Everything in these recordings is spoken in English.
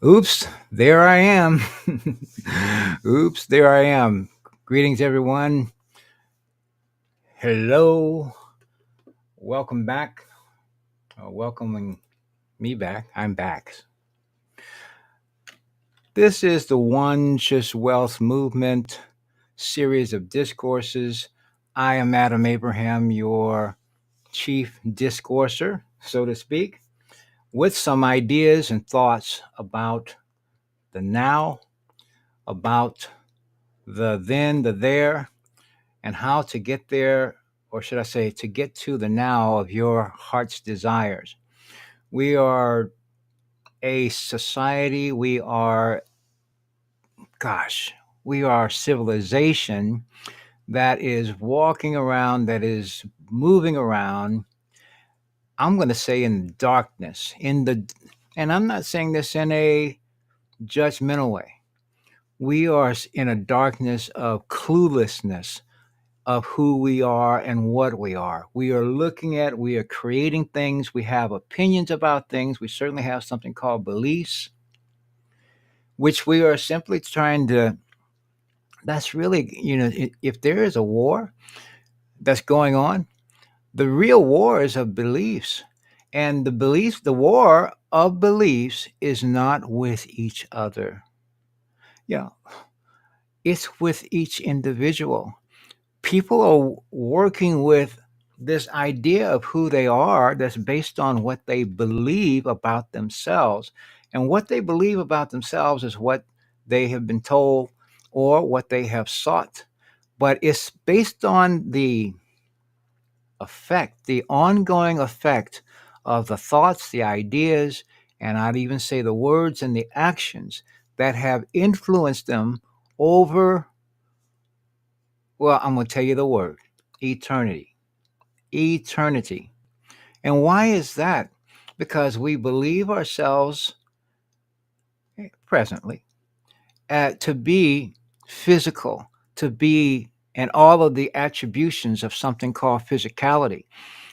Oops, there I am. Oops, there I am. Greetings, everyone. Hello. Welcome back. Welcoming me back. I'm back. This is the Onescious Wealth Movement series of discourses. I am Adam Abraham, your chief discourser, so to speak, with some ideas and thoughts about the now, about the then, the there, and how to get there, or should I say, to get to the now of your heart's desires. We are a society, we are civilization that is walking around, that is moving around. I'm going to say in darkness, and I'm not saying this in a judgmental way. We are in a darkness of cluelessness of who we are and what we are. We are creating things, we have opinions about things, we certainly have something called beliefs, which we are simply trying to. That's really, if there is a war that's going on, the real war is of beliefs. And the war of beliefs is not with each other. Yeah, it's with each individual. People are working with this idea of who they are that's based on what they believe about themselves. And what they believe about themselves is what they have been told or what they have sought. But it's based on the ongoing effect of the thoughts, the ideas, and I'd even say the words and the actions that have influenced them over, well, I'm going to tell you the word, eternity. Eternity. And why is that? Because we believe ourselves presently to be physical, to be and all of the attributions of something called physicality.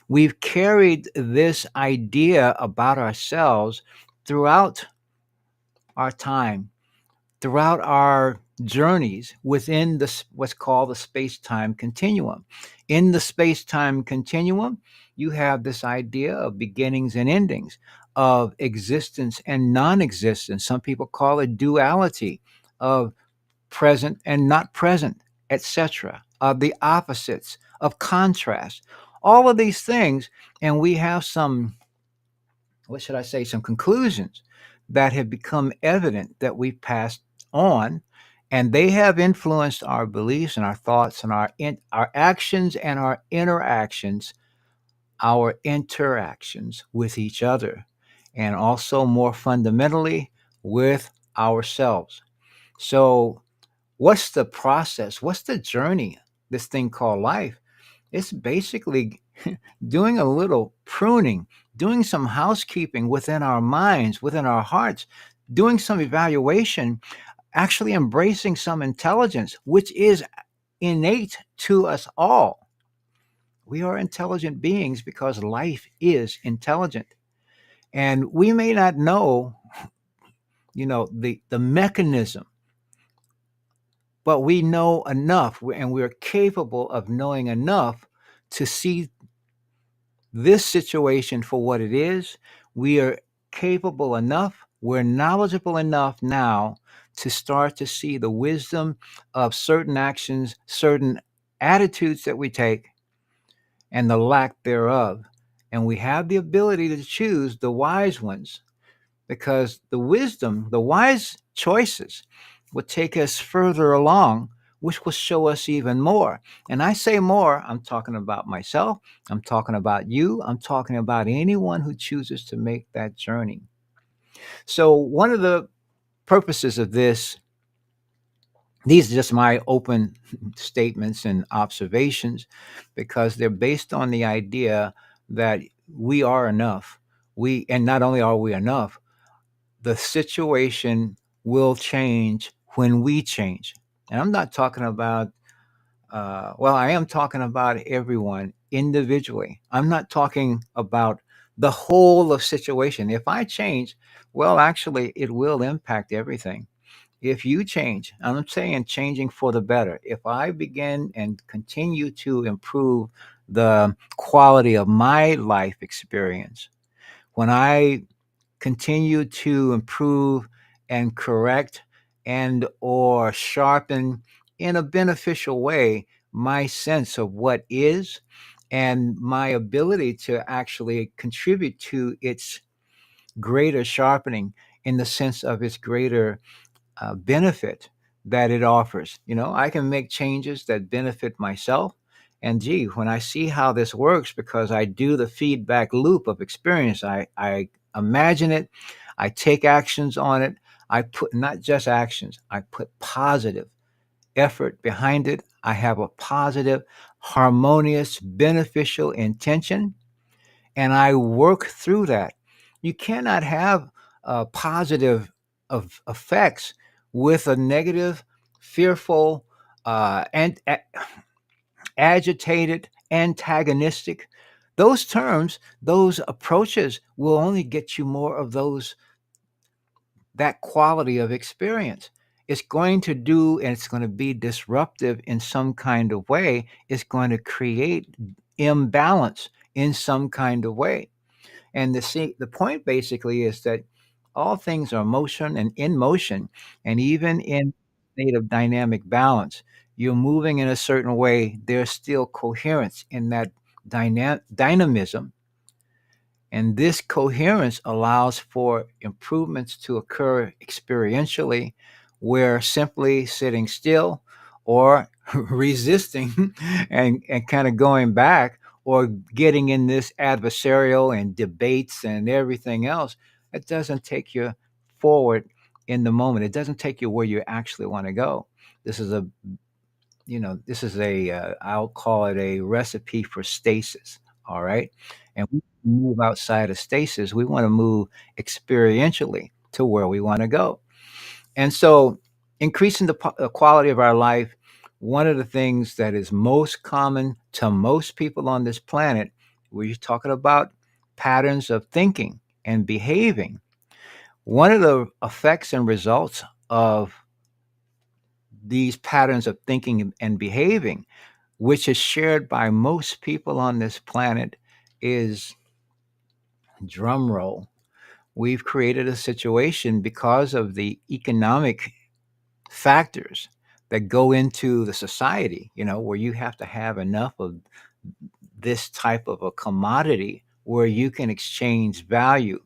We've carried this idea about ourselves throughout our time, throughout our journeys within what's called the space-time continuum. In the space-time continuum, you have this idea of beginnings and endings, of existence and non-existence. Some people call it duality, of present and not present, etc., of the opposites, of contrast. All of these things, and we have some, what should I say, some conclusions that have become evident that we've passed on, and they have influenced our beliefs and our thoughts and our actions and our interactions with each other, and also more fundamentally with ourselves. So, what's the process? What's the journey? This thing called life. It's basically doing a little pruning, doing some housekeeping within our minds, within our hearts, doing some evaluation, actually embracing some intelligence, which is innate to us all. We are intelligent beings because life is intelligent. And we may not know, the mechanism, but we know enough and we're capable of knowing enough to see this situation for what it is. We are capable enough, we're knowledgeable enough now to start to see the wisdom of certain actions, certain attitudes that we take, and the lack thereof. And we have the ability to choose the wise ones because the wise choices will take us further along, which will show us even more. And I say more, I'm talking about myself, I'm talking about you, I'm talking about anyone who chooses to make that journey. So, one of the purposes of this, these are just my open statements and observations because they're based on the idea that we are enough. And not only are we enough, the situation will change when we change. And I'm not talking about, I am talking about everyone individually. I'm not talking about the whole of situation. If I change, well, actually, it will impact everything. If you change, I'm saying changing for the better. If I begin and continue to improve the quality of my life experience, when I continue to improve and correct and or sharpen in a beneficial way my sense of what is and my ability to actually contribute to its greater sharpening in the sense of its greater benefit that it offers. I can make changes that benefit myself. And gee, when I see how this works, because I do the feedback loop of experience, I imagine it, I take actions on it, I put not just actions, I put positive effort behind it. I have a positive, harmonious, beneficial intention, and I work through that. You cannot have positive of effects with a negative, fearful, and agitated, antagonistic. Those terms, those approaches will only get you more of those that quality of experience. It's going to do, and it's going to be disruptive in some kind of way. It's going to create imbalance in some kind of way. And the point basically is that all things are motion and in motion, and even in state of dynamic balance, you're moving in a certain way. There's still coherence in that dynamism, and this coherence allows for improvements to occur experientially, where simply sitting still or resisting and kind of going back or getting in this adversarial and debates and everything else, it doesn't take you forward in the moment. It doesn't take you where you actually want to go. This is a this is I'll call it a recipe for stasis. All right. And we move outside of stasis. We want to move experientially to where we want to go. And so, increasing the quality of our life, one of the things that is most common to most people on this planet, we're talking about patterns of thinking and behaving. One of the effects and results of these patterns of thinking and behaving, which is shared by most people on this planet, is drum roll. We've created a situation because of the economic factors that go into the society, where you have to have enough of this type of a commodity where you can exchange value.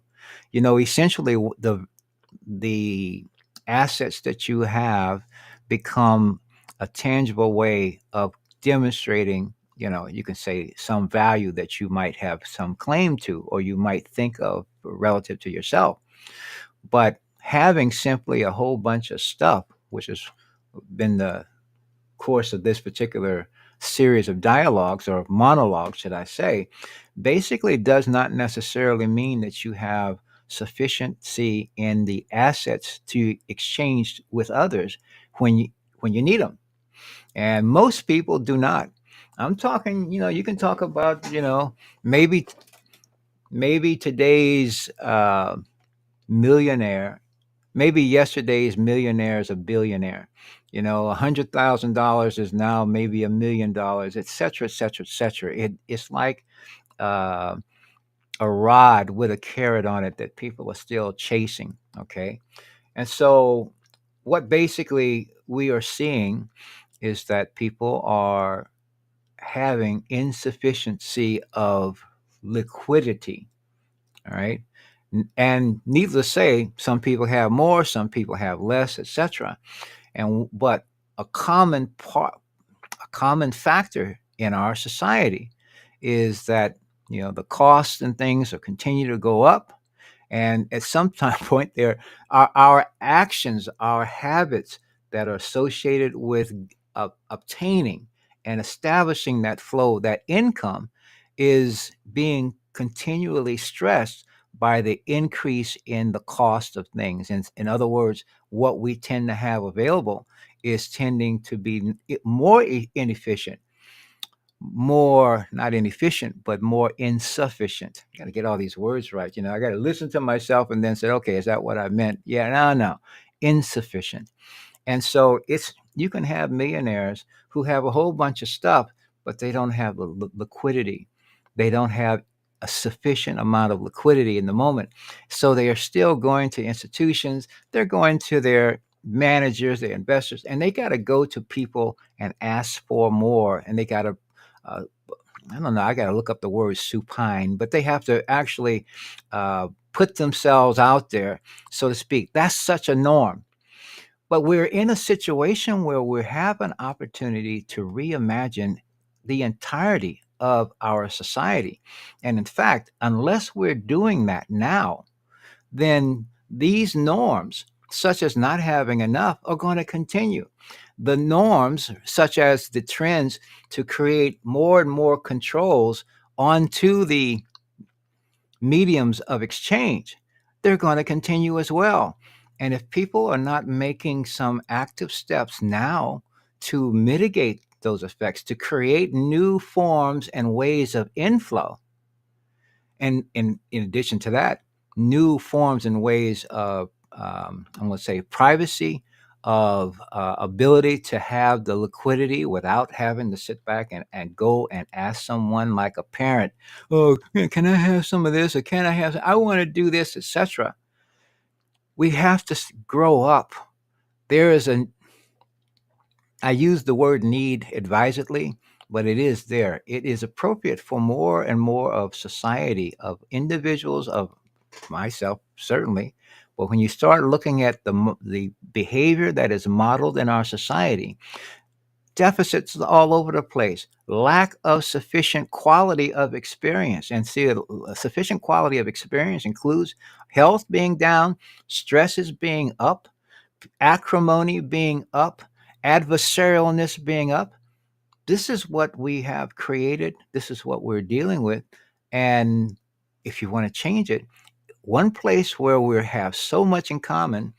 Essentially, the assets that you have become a tangible way of demonstrating, you can say some value that you might have some claim to or you might think of relative to yourself. But having simply a whole bunch of stuff, which has been the course of this particular series of dialogues or monologues, should I say, basically does not necessarily mean that you have sufficiency in the assets to exchange with others when you need them. And most people do not. I'm talking, you can talk about, maybe today's millionaire, maybe yesterday's millionaire is a billionaire. $100,000 is now maybe $1 million, et cetera, et cetera, et cetera. It's like uh, a rod with a carrot on it that people are still chasing. Okay. And so, what basically we are seeing is that people are having insufficiency of liquidity. All right. And needless to say, some people have more, some people have less, etc. And but a common part, a common factor in our society is that the costs and things are continue to go up, and at some time point there are our actions, our habits that are associated with obtaining and establishing that flow, that income, is being continually stressed by the increase in the cost of things. In other words, what we tend to have available is tending to be more inefficient, more not inefficient, but more insufficient. Got to get all these words right. I got to listen to myself and then say, okay, is that what I meant? Yeah, no, no, insufficient. And so you can have millionaires who have a whole bunch of stuff, but they don't have the liquidity. They don't have a sufficient amount of liquidity in the moment. So they are still going to institutions, they're going to their managers, their investors, and they got to go to people and ask for more. And they got to, uh, I don't know, I got to look up the word supine, but they have to actually put themselves out there, so to speak. That's such a norm, but we're in a situation where we have an opportunity to reimagine the entirety of our society. And in fact, unless we're doing that now, then these norms, such as not having enough, are going to continue. The norms, such as the trends to create more and more controls onto the mediums of exchange, they're going to continue as well. And if people are not making some active steps now to mitigate those effects, to create new forms and ways of inflow, and in addition to that, new forms and ways of, I'm going to say, privacy, of ability to have the liquidity without having to sit back and go and ask someone like a parent, oh, can I have some of this, or can I have, I want to do this, etc. We have to grow up. There is a, I use the word need advisedly, but it is there. It is appropriate for more and more of society, of individuals, of myself, certainly. But when you start looking at the behavior that is modeled in our society, deficits all over the place, lack of sufficient quality of experience. And see, a sufficient quality of experience includes health being down, stresses being up, acrimony being up, adversarialness being up. This is what we have created. This is what we're dealing with. And if you want to change it, one place where we have so much in common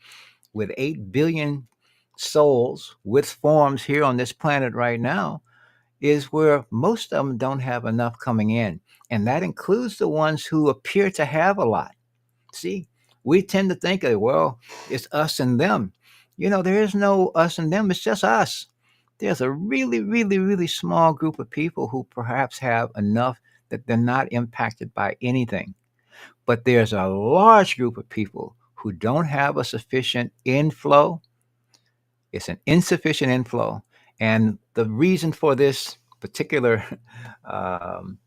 with 8 billion souls with forms here on this planet right now is where most of them don't have enough coming in. And that includes the ones who appear to have a lot. See, we tend to think of, well, it's us and them. There is no us and them, it's just us. There's a really, really, really small group of people who perhaps have enough that they're not impacted by anything. But there's a large group of people who don't have a sufficient inflow. It's an insufficient inflow. And the reason for this particular um,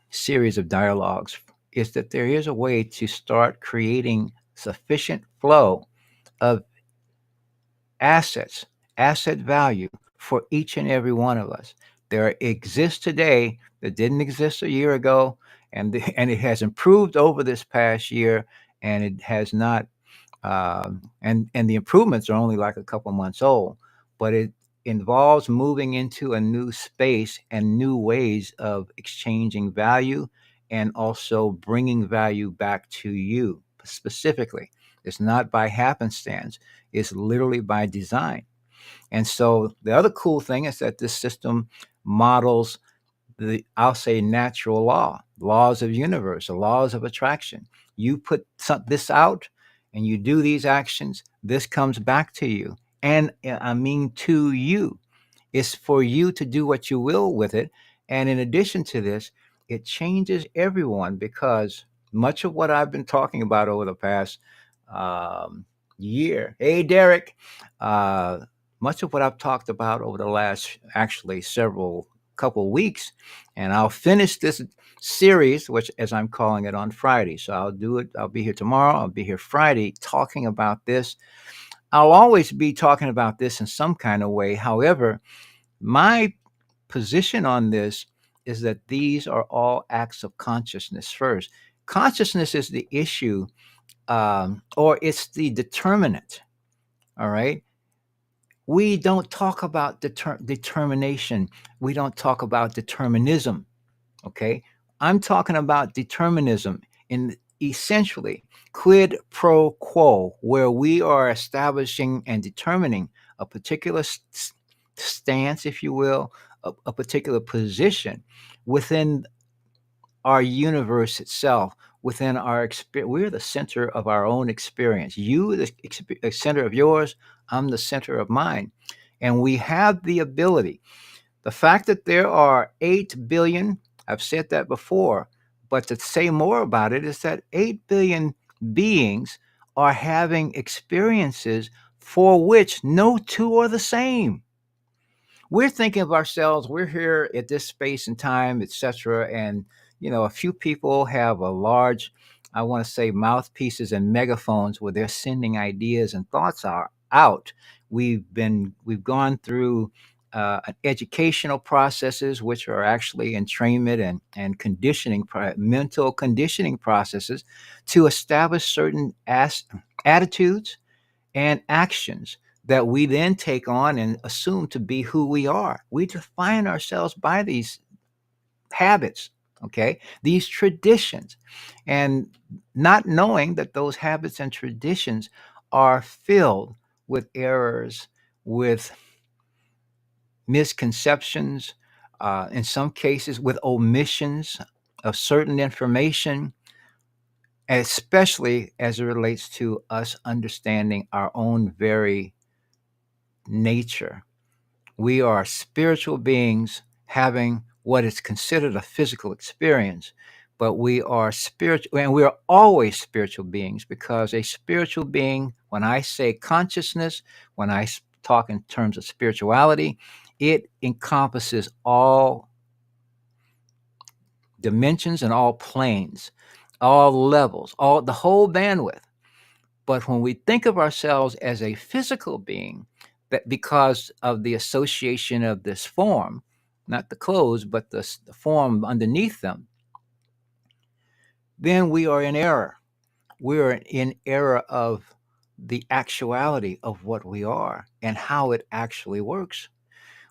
series of dialogues is that there is a way to start creating sufficient flow of assets, asset value for each and every one of us. There exists today that didn't exist a year ago, and it has improved over this past year, and it has not, and the improvements are only like a couple months old, but it involves moving into a new space and new ways of exchanging value and also bringing value back to you specifically. It's not by happenstance, it's literally by design. And so the other cool thing is that this system models I'll say, natural laws of universe, the laws of attraction. You put this out and you do these actions, this comes back to you. And I mean to you. It's for you to do what you will with it. And in addition to this, it changes everyone, because much of what I've been talking about over the past um, year, hey, Derek, uh, much of what I've talked about over the last actually several couple weeks, and I'll finish this series, which as I'm calling it, on Friday. So I'll do it. I'll be here tomorrow. I'll be here Friday talking about this. I'll always be talking about this in some kind of way. However, my position on this is that these are all acts of consciousness first. Consciousness is the issue, or it's the determinant. All right. We don't talk about determination. We don't talk about determinism. Okay. I'm talking about determinism in essentially quid pro quo, where we are establishing and determining a particular stance, if you will, a particular position within our universe itself, within our experience. We're the center of our own experience. You, the center of yours, I'm the center of mine. And we have the ability. The fact that there are 8 billion, I've said that before, but to say more about it is that 8 billion beings are having experiences for which no two are the same. We're thinking of ourselves, we're here at this space and time, etc. And a few people have a large, I want to say, mouthpieces and megaphones where they're sending ideas and thoughts are out. We've gone through educational processes, which are actually entrainment and conditioning, mental conditioning processes to establish certain attitudes and actions that we then take on and assume to be who we are. We define ourselves by these habits, okay, these traditions, and not knowing that those habits and traditions are filled with errors, with misconceptions, in some cases, with omissions of certain information, especially as it relates to us understanding our own very nature. We are spiritual beings having what is considered a physical experience, but we are spiritual, and we are always spiritual beings, because a spiritual being, when I say consciousness, when talk in terms of spirituality, it encompasses all dimensions and all planes, all levels, all the whole bandwidth. But when we think of ourselves as a physical being, that because of the association of this form, not the clothes, but the form underneath them, then we are in error. We are in error of the actuality of what we are and how it actually works.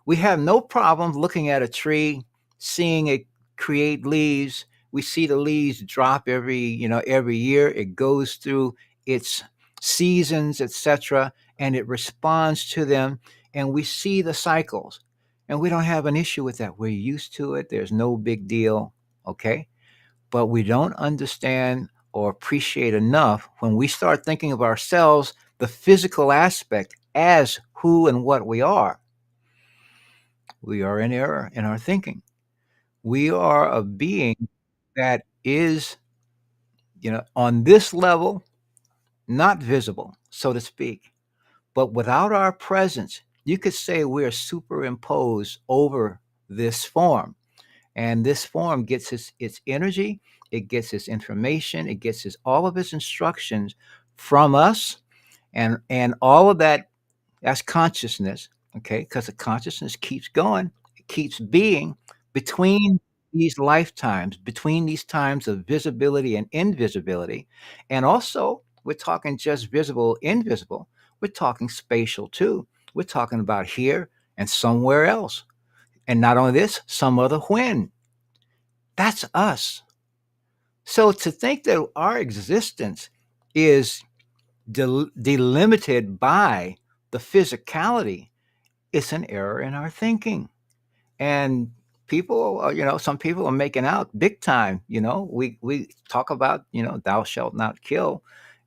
We have no problem looking at a tree, seeing it create leaves. We see the leaves drop every year. It goes through its seasons, etc., and it responds to them, and we see the cycles. And we don't have an issue with that. We're used to it. There's no big deal, okay? But we don't understand or appreciate enough when we start thinking of ourselves, the physical aspect, as who and what we are. We are in error in our thinking. We are a being that is, on this level, not visible, so to speak. But without our presence, you could say we're superimposed over this form. And this form gets its energy, it gets its information, it gets all of its instructions from us. And all of that, that's consciousness, okay? Because the consciousness keeps going, it keeps being between these lifetimes, between these times of visibility and invisibility. And also, we're talking just visible, invisible. We're talking spatial too. We're talking about here and somewhere else. And not only this, some other when. That's us. So to think that our existence is delimited by the physicality, it's an error in our thinking. And people, some people are making out big time. We talk about, thou shalt not kill.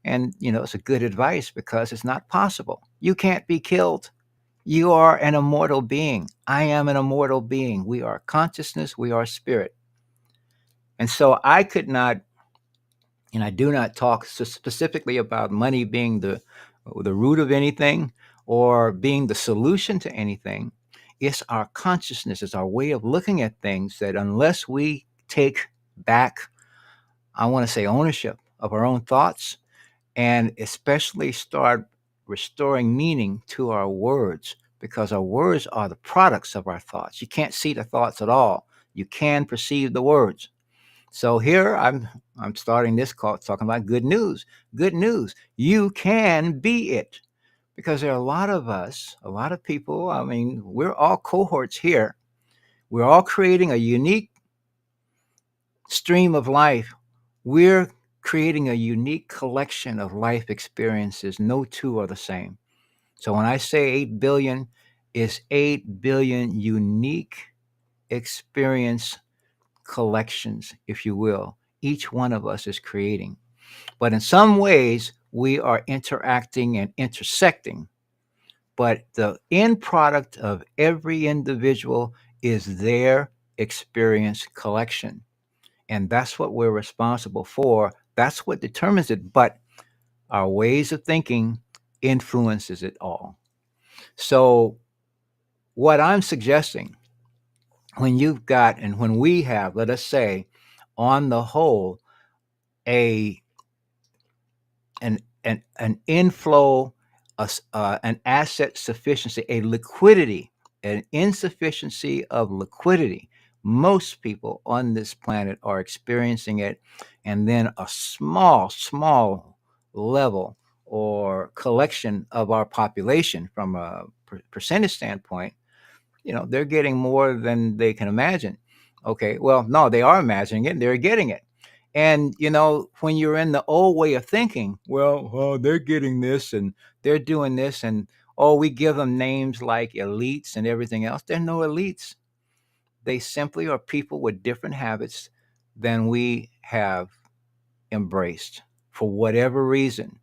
And, it's a good advice because it's not possible. You can't be killed. You are an immortal being. I am an immortal being. We are consciousness. We are spirit. And so I could not, and I do not talk specifically about money being the root of anything or being the solution to anything. It's our consciousness, it's our way of looking at things that unless we take back, I want to say, ownership of our own thoughts, and especially start restoring meaning to our words, because our words are the products of our thoughts. You can't see the thoughts at all. You can perceive the words. So here I'm starting this call talking about good news. Good news. You can be it. Because there are a lot of us, a lot of people. I mean, we're all cohorts here. We're all creating a unique stream of life. We're creating a unique collection of life experiences. No two are the same. So when I say 8 billion, it's 8 billion unique experience collections, if you will, each one of us is creating. But in some ways, we are interacting and intersecting. But the end product of every individual is their experience collection. And that's what we're responsible for. That's what determines it. But our ways of thinking influences it all. So, what I'm suggesting, when you've got and when we have, let us say, on the whole, a an inflow, an asset sufficiency, a liquidity, an insufficiency of liquidity. Most people on this planet are experiencing it, and then a small level or collection of our population from a percentage standpoint, they're getting more than they can imagine. Okay, well, no, they are imagining it, and they're getting it. And when you're in the old way of thinking, well, oh, they're getting this and they're doing this, and oh, we give them names like elites and everything else. They're no elites. They simply are people with different habits than we have embraced for whatever reason.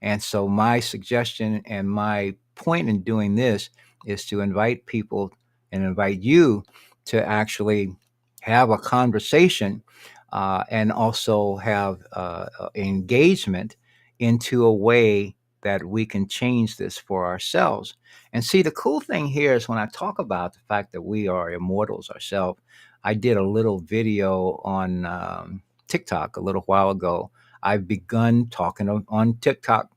And so, my suggestion and my point in doing this is to invite people and invite you to actually have a conversation, and also have engagement into a way that we can change this for ourselves. And see, the cool thing here is when I talk about the fact that we are immortals ourselves, I did a little video on TikTok a little while ago. I've begun talking on TikTok,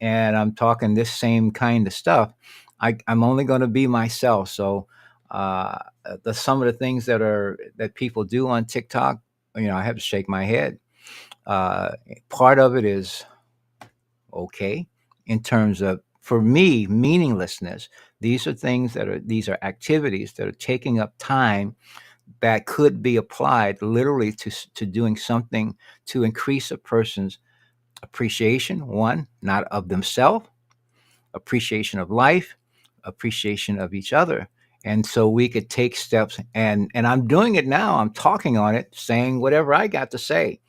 and I'm talking this same kind of stuff. I'm only going to be myself. So uh, some of the things that people do on TikTok, I have to shake my head. Uh, Part of it is okay in terms of, for me, meaninglessness. These are activities that are taking up time that could be applied literally to doing something to increase a person's appreciation, one, not of themselves, appreciation of life, appreciation of each other. And so we could take steps, and I'm doing it now. I'm talking on it, saying whatever I got to say.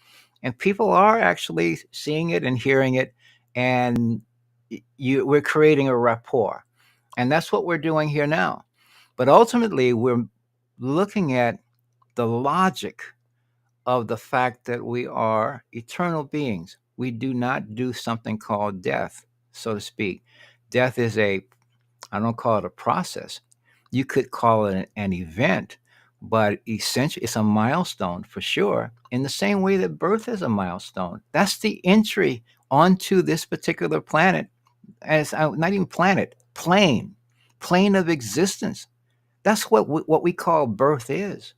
And people are actually seeing it and hearing it, and we're creating a rapport. And that's what we're doing here now. But ultimately, we're looking at the logic of the fact that we are eternal beings. We do not do something called death, so to speak. Death is I don't call it a process. You could call it an event, but essentially it's a milestone for sure, in the same way that birth is a milestone. That's the entry onto this particular planet, as not even planet, plane of existence. That's what we call birth is.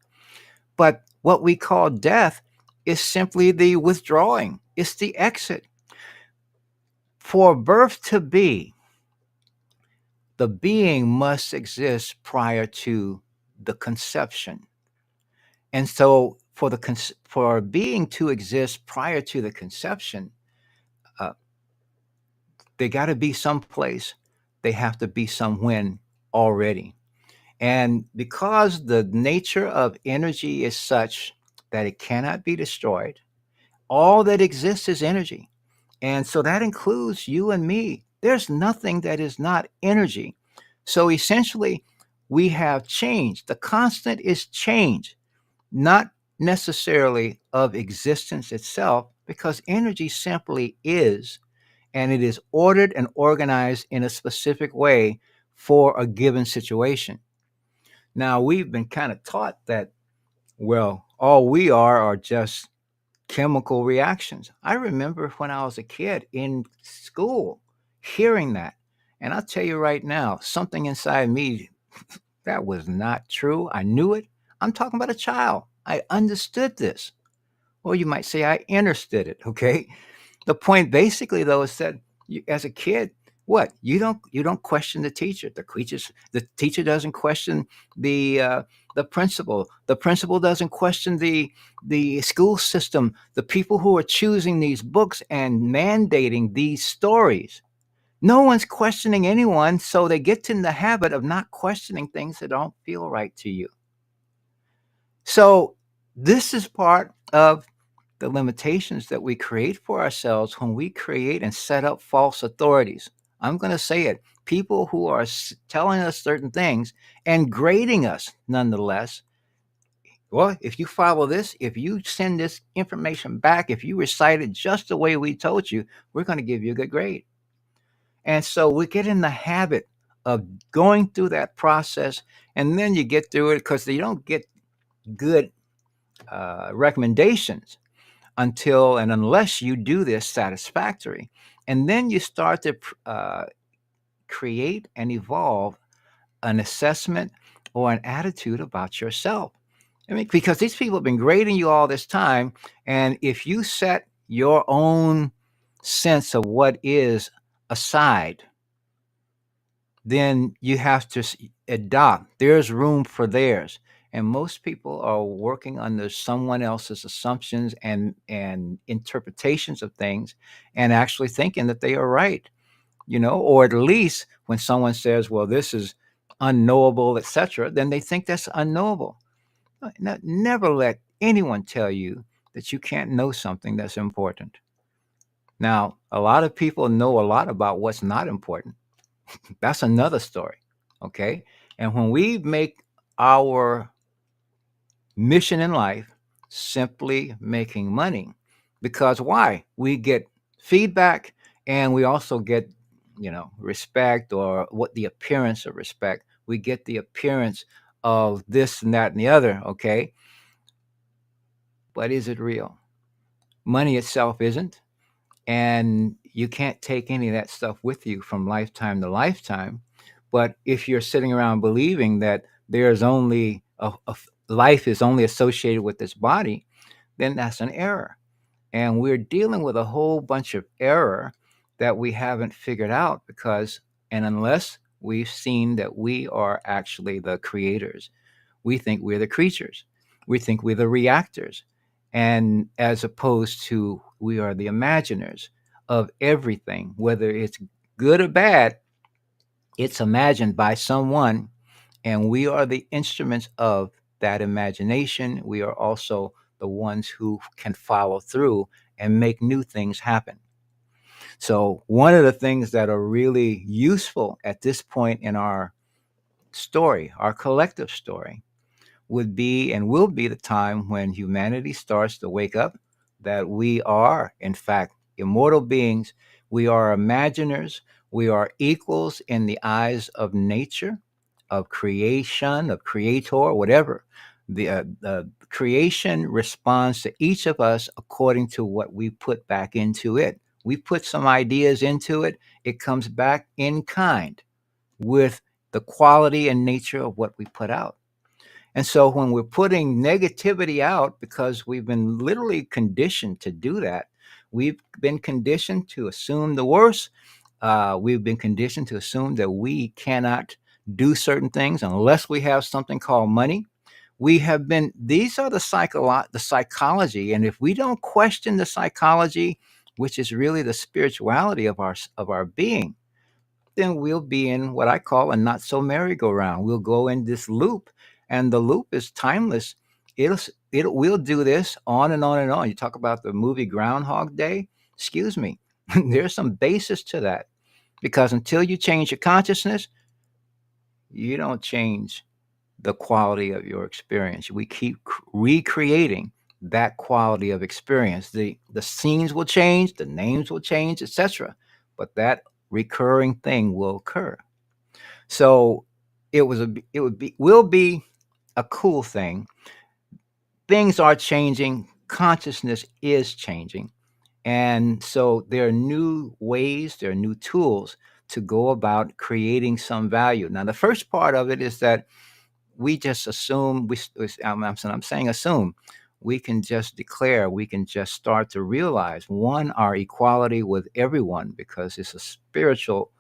But what we call death is simply the withdrawing, it's the exit. For birth to be, the being must exist prior to the conception. And so, for a being to exist prior to the conception, uh, they got to be someplace. They have to be somewhen already. And because the nature of energy is such that it cannot be destroyed, all that exists is energy. And so that includes you and me. There's nothing that is not energy. So essentially, we have change. The constant is change, not necessarily of existence itself, because energy simply is, and it is ordered and organized in a specific way for a given situation. Now, we've been kind of taught that, well, all we are just chemical reactions. I remember when I was a kid in school hearing that. And I'll tell you right now, something inside me, that was not true. I knew it. I'm talking about a child. I understood this. Or you might say I understood it. Okay. The point basically though is that as a kid, what you don't question the teacher. The teacher doesn't question the principal. The principal doesn't question the school system. The people who are choosing these books and mandating these stories. No one's questioning anyone, so they get in the habit of not questioning things that don't feel right to you. So this is part of the limitations that we create for ourselves when we create and set up false authorities. I'm going to say it. People who are telling us certain things and grading us nonetheless. Well, if you follow this, if you send this information back, if you recite it just the way we told you, we're going to give you a good grade. And so we get in the habit of going through that process, and then you get through it because you don't get good recommendations until and unless you do this satisfactory. And then you start to create and evolve an assessment or an attitude about yourself. I mean, because these people have been grading you all this time. And if you set your own sense of what is aside, then you have to adopt. There's room for theirs. And most people are working under someone else's assumptions and interpretations of things and actually thinking that they are right, or at least when someone says, well, this is unknowable, etc., then they think that's unknowable. Never let anyone tell you that you can't know something that's important. Now, a lot of people know a lot about what's not important. That's another story. Okay. And when we make our mission in life simply making money, because why? We get feedback and we also get, respect, or what the appearance of respect. We get the appearance of this and that and the other. Okay. But is it real? Money itself isn't. And you can't take any of that stuff with you from lifetime to lifetime. But if you're sitting around believing that there's only life is only associated with this body, then that's an error. And we're dealing with a whole bunch of error that we haven't figured out because, and unless we've seen that we are actually the creators, we think we're the creatures. We think we're the reactors. And as opposed to we are the imaginers of everything, whether it's good or bad, it's imagined by someone, and we are the instruments of that imagination. We are also the ones who can follow through and make new things happen. So, one of the things that are really useful at this point in our story, our collective story, would be and will be the time when humanity starts to wake up that we are, in fact, immortal beings. We are imaginers. We are equals in the eyes of nature, of creation, of creator, whatever. The creation responds to each of us according to what we put back into it. We put some ideas into it, it comes back in kind with the quality and nature of what we put out. And so when we're putting negativity out, because we've been literally conditioned to do that, we've been conditioned to assume the worst. We've been conditioned to assume that we cannot do certain things unless we have something called money. These are the psychology. And if we don't question the psychology, which is really the spirituality of our being, then we'll be in what I call a not so merry-go-round. We'll go in this loop, and the loop is timeless. It'll we'll do this on and on and on. You talk about the movie Groundhog Day. Excuse me. There's some basis to that because until you change your consciousness, you don't change the quality of your experience. We keep recreating that quality of experience. The scenes will change, the names will change, etc. But that recurring thing will occur. So it would be will be a cool thing. Things are changing, consciousness is changing. And so there are new ways, there are new tools to go about creating some value. Now, the first part of it is that we just assume I'm saying assume we can just declare, we can just start to realize one, our equality with everyone, because it's a spiritual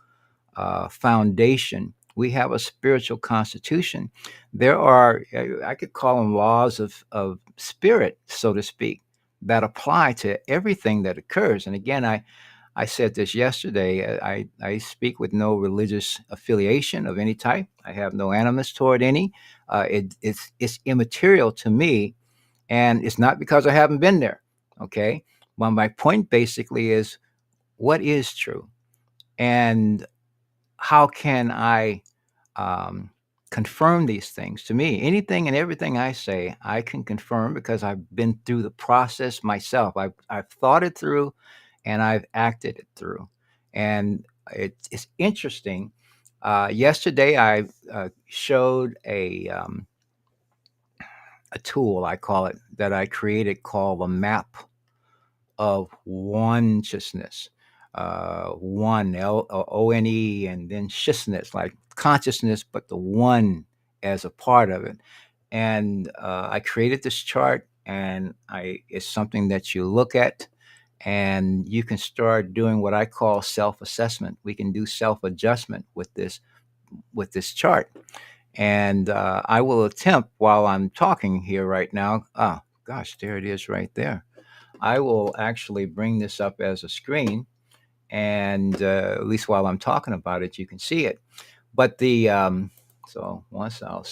foundation. We have a spiritual constitution. There are, I could call them laws of spirit, so to speak, that apply to everything that occurs. And again, I said this yesterday. I speak with no religious affiliation of any type. I have no animus toward any. It's immaterial to me, and it's not because I haven't been there. Okay, well, my point basically is what is true, and how can I um, confirm these things? To me, anything and everything I say, I can confirm because I've been through the process myself. I've thought it through, and I've acted it through, and it's interesting. Yesterday, I showed a tool, I call it, that I created called a map of consciousness. One, One, and then shissness, like consciousness, but the one as a part of it. And I created this chart, and it's something that you look at, and you can start doing what I call self-assessment. We can do self-adjustment with this chart, and I will attempt while I'm talking here right now. Ah, gosh, there it is right there. I will actually bring this up as a screen, and at least while I'm talking about it, you can see it. But so once I'll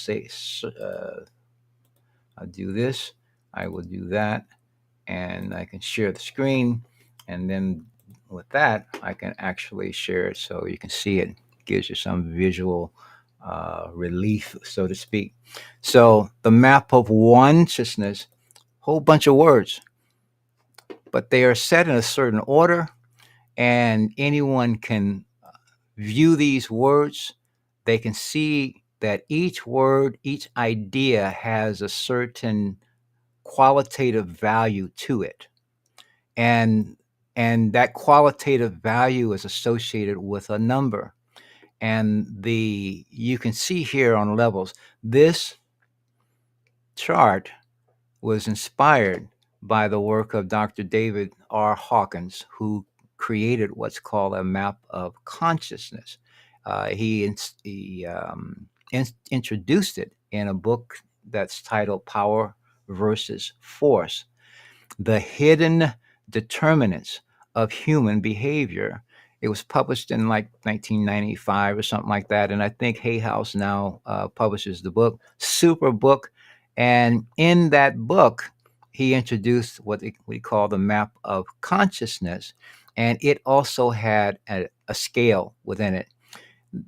do this, I will do that, and I can share the screen, and then with that, I can actually share it so you can see it. Gives you some visual relief, so to speak. So the map of consciousness, whole bunch of words, but they are set in a certain order, and anyone can view these words. They can see that each word, each idea has a certain qualitative value to it. And that qualitative value is associated with a number. And the you can see here on levels, this chart was inspired by the work of Dr. David R. Hawkins, who created what's called a map of consciousness. He introduced it in a book that's titled Power versus Force: The Hidden Determinants of Human Behavior. It was published in like 1995 or something like that. And I think Hay House now publishes the book. Super book. And in that book, he introduced what we call the map of consciousness. And it also had a scale within it.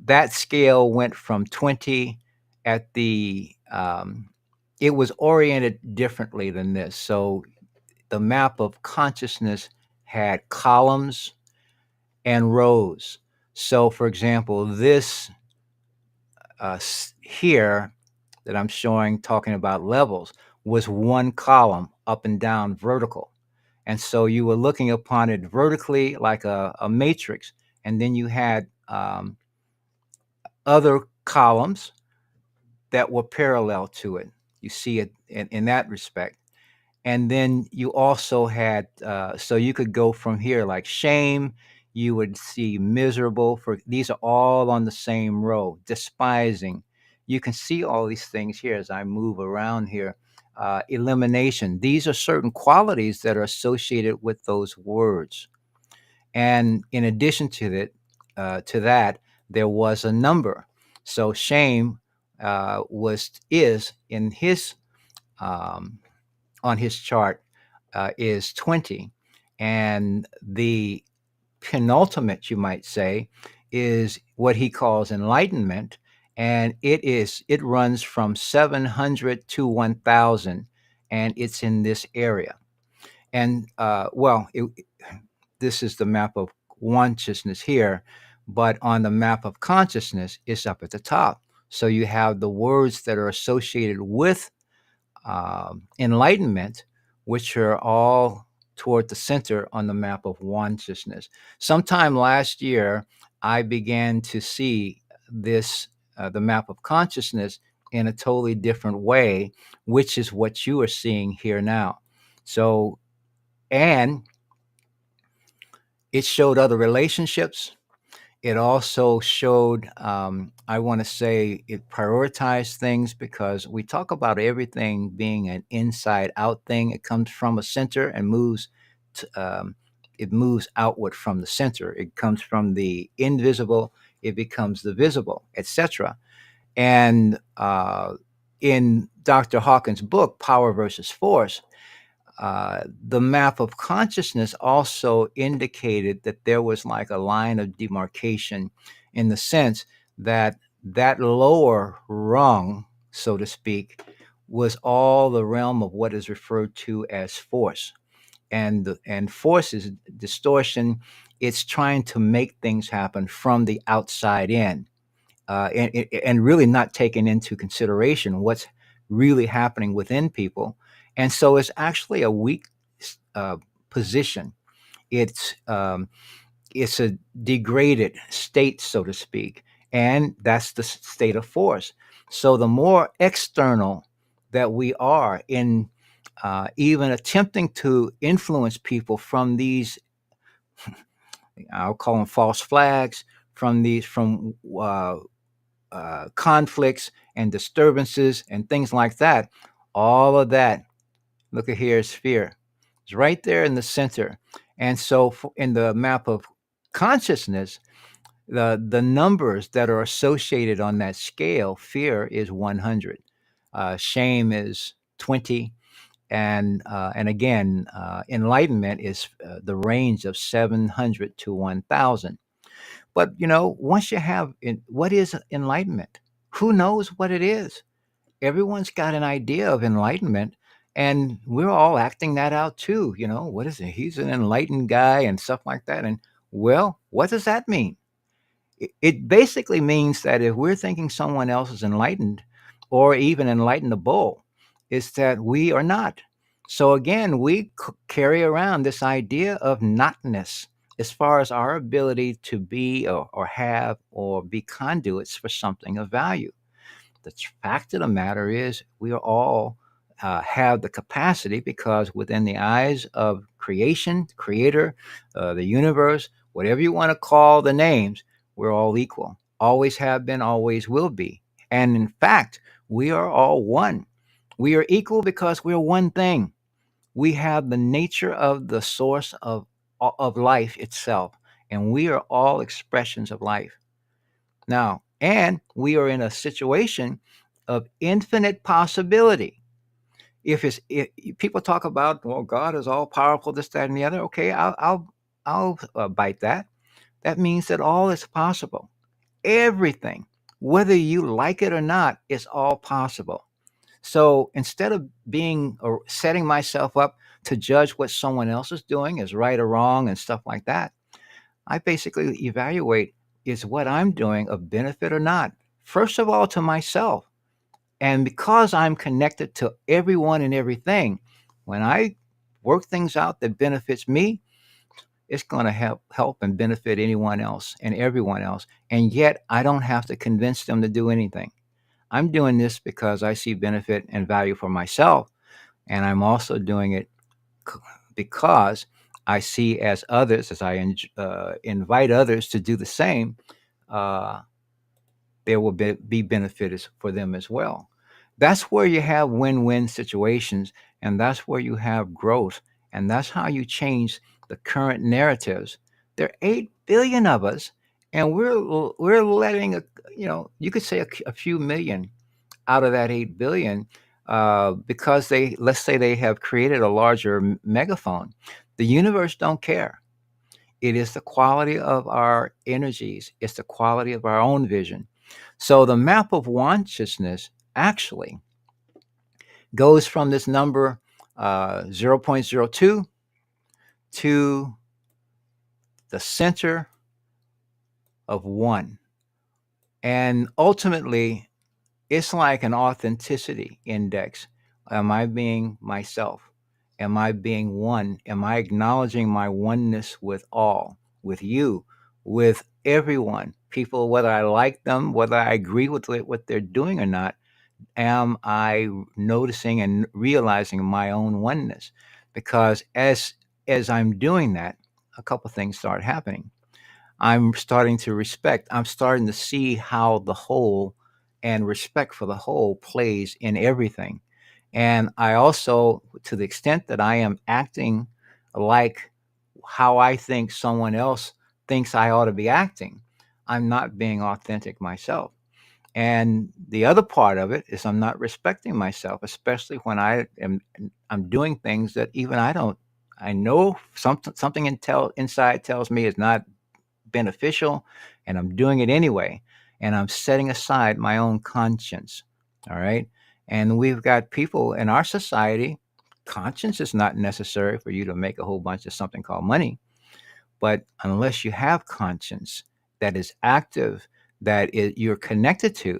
That scale went from 20 at it was oriented differently than this. So the map of consciousness had columns and rows. So, for example, this here that I'm showing, talking about levels, was one column up and down vertical. And so you were looking upon it vertically like a matrix. And then you had other columns that were parallel to it. You see it in that respect. And then you also had so you could go from here like shame, you would see miserable, for these are all on the same row. Despising, you can see all these things here as I move around here. Elimination, these are certain qualities that are associated with those words. And in addition to that, there was a number. So shame was is in his um, on his chart is 20. And the penultimate, you might say, is what he calls enlightenment. And it runs from 700 to 1,000, and it's in this area. And this is the map of consciousness here, but on the map of consciousness, it's up at the top. So you have the words that are associated with enlightenment, which are all toward the center on the map of consciousness. Sometime last year, I began to see the map of consciousness in a totally different way, which is what you are seeing here now. So, and it showed other relationships. It also showed, I want to say, it prioritized things because we talk about everything being an inside out thing. It comes from a center and moves it moves outward from the center. It comes from the invisible, it becomes the visible, etc. And in Dr. Hawkins' book, Power versus Force, the map of consciousness also indicated that there was like a line of demarcation, in the sense that that lower rung, so to speak, was all the realm of what is referred to as force. And force is distortion. It's trying to make things happen from the outside in, and really not taking into consideration what's really happening within people. And so it's actually a weak uh, position. It's um, it's a degraded state, so to speak, and that's the state of force. So the more external that we are in, even attempting to influence people from these, I'll call them false flags, from conflicts and disturbances and things like that. All of that, look at here, is fear. It's right there in the center. And so, in the map of consciousness, the numbers that are associated on that scale, fear is 100, shame is 20, and again, enlightenment is the range of 700 to 1,000. But once you have what is enlightenment? Who knows what it is? Everyone's got an idea of enlightenment, and we're all acting that out too. What is it? He's an enlightened guy and stuff like that. And well, what does that mean? It basically means that if we're thinking someone else is enlightened or even enlightenable, it's that we are not. So again, we carry around this idea of notness as far as our ability to be or have or be conduits for something of value. The fact of the matter is, we are all have the capacity, because within the eyes of creation, creator, the universe, whatever you want to call the names, we're all equal. Always have been, always will be. And in fact, we are all one. We are equal because we're one thing. We have the nature of the source of life itself, and we are all expressions of life. Now, and we are in a situation of infinite possibility. If people talk about, well, God is all powerful, this, that, and the other, okay, I'll bite that. That means that all is possible. Everything, whether you like it or not, is all possible. So instead of being or setting myself up to judge what someone else is doing is right or wrong and stuff like that, I basically evaluate, is what I'm doing of benefit or not? First of all, to myself. And because I'm connected to everyone and everything, when I work things out that benefits me, it's going to help and benefit anyone else and everyone else. And yet I don't have to convince them to do anything. I'm doing this because I see benefit and value for myself. And I'm also doing it because I see as others, as I invite others to do the same, uh, there will be benefits for them as well. That's where you have win-win situations, and that's where you have growth, and that's how you change the current narratives. There are 8 billion of us, and we're letting you could say a few million out of that 8 billion, because let's say they have created a larger megaphone. The universe don't care. It is the quality of our energies. It's the quality of our own vision. So the map of consciousness actually goes from this number, zero point zero 0.02, to the center of 1. And ultimately, it's like an authenticity index. Am I being myself? Am I being one? Am I acknowledging my oneness with all, with you, with everyone? People, whether I like them, whether I agree with what they're doing or not, am I noticing and realizing my own oneness? Because as I'm doing that, a couple things start happening. I'm starting to respect. I'm starting to see how the whole and respect for the whole plays in everything. And I also, to the extent that I am acting like how I think someone else thinks I ought to be acting, I'm not being authentic myself. And the other part of it is I'm not respecting myself, especially when I'm doing things that even I don't. I know something inside tells me it's not beneficial, and I'm doing it anyway. And I'm setting aside my own conscience. All right. And we've got people in our society, conscience is not necessary for you to make a whole bunch of something called money. But unless you have conscience that is active, you're connected to,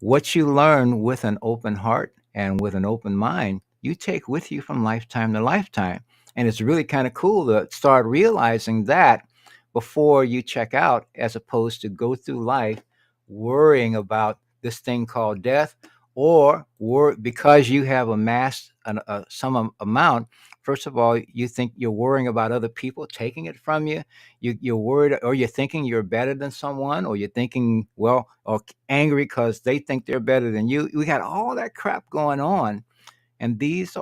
what you learn with an open heart and with an open mind, you take with you from lifetime to lifetime. And it's really kind of cool to start realizing that before you check out, as opposed to go through life worrying about this thing called death, or because you have amassed some amount. First of all, you think you're worrying about other people taking it from you. You're worried, or you're thinking you're better than someone, or you're thinking, well, or angry because they think they're better than you. We got all that crap going on, and this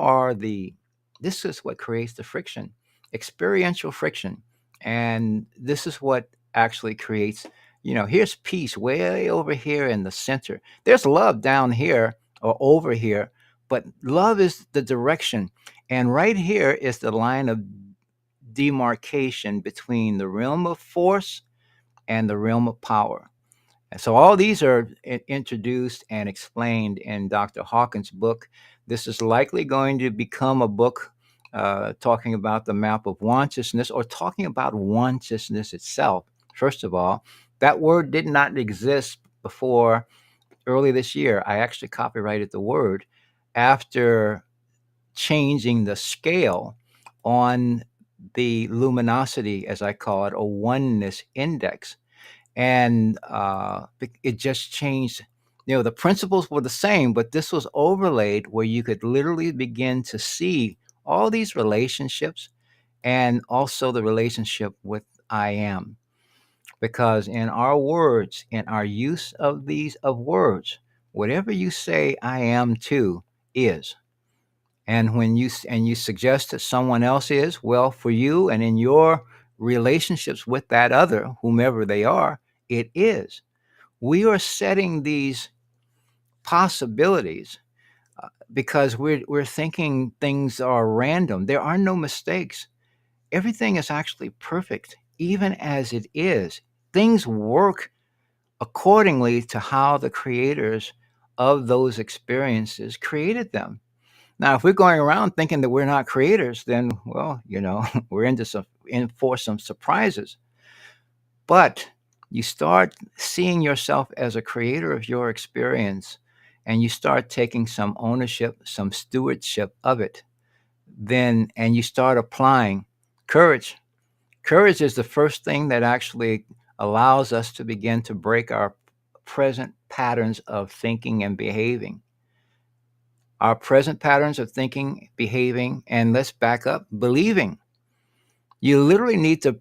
is what creates the friction, experiential friction, and this is what actually creates. Here's peace way over here in the center. There's love down here or over here, but love is the direction, and right here is the line of demarcation between the realm of force and the realm of power. And so all these are introduced and explained in Dr. Hawkins' book. This is likely going to become a book talking about the map of consciousness, or talking about consciousness itself. First of all, that word did not exist before early this year. I actually copyrighted the word after changing the scale on the luminosity, as I call it, or oneness index. And it just changed. The principles were the same, but this was overlaid where you could literally begin to see all these relationships, and also the relationship with I am. Because in our words, in our use of these of words, whatever you say I am to is. And when you suggest that someone else is, well, for you and in your relationships with that other, whomever they are, it is. We are setting these possibilities because we're thinking things are random. There are no mistakes. Everything is actually perfect, even as it is. Things work accordingly to how the creators of those experiences created them. Now, if we're going around thinking that we're not creators, then, well, we're in for some surprises. But you start seeing yourself as a creator of your experience, and you start taking some ownership, some stewardship of it, and you start applying courage. Courage is the first thing that actually allows us to begin to break our present patterns of thinking and behaving. Our present patterns of thinking, behaving, and let's back up, believing. You literally need to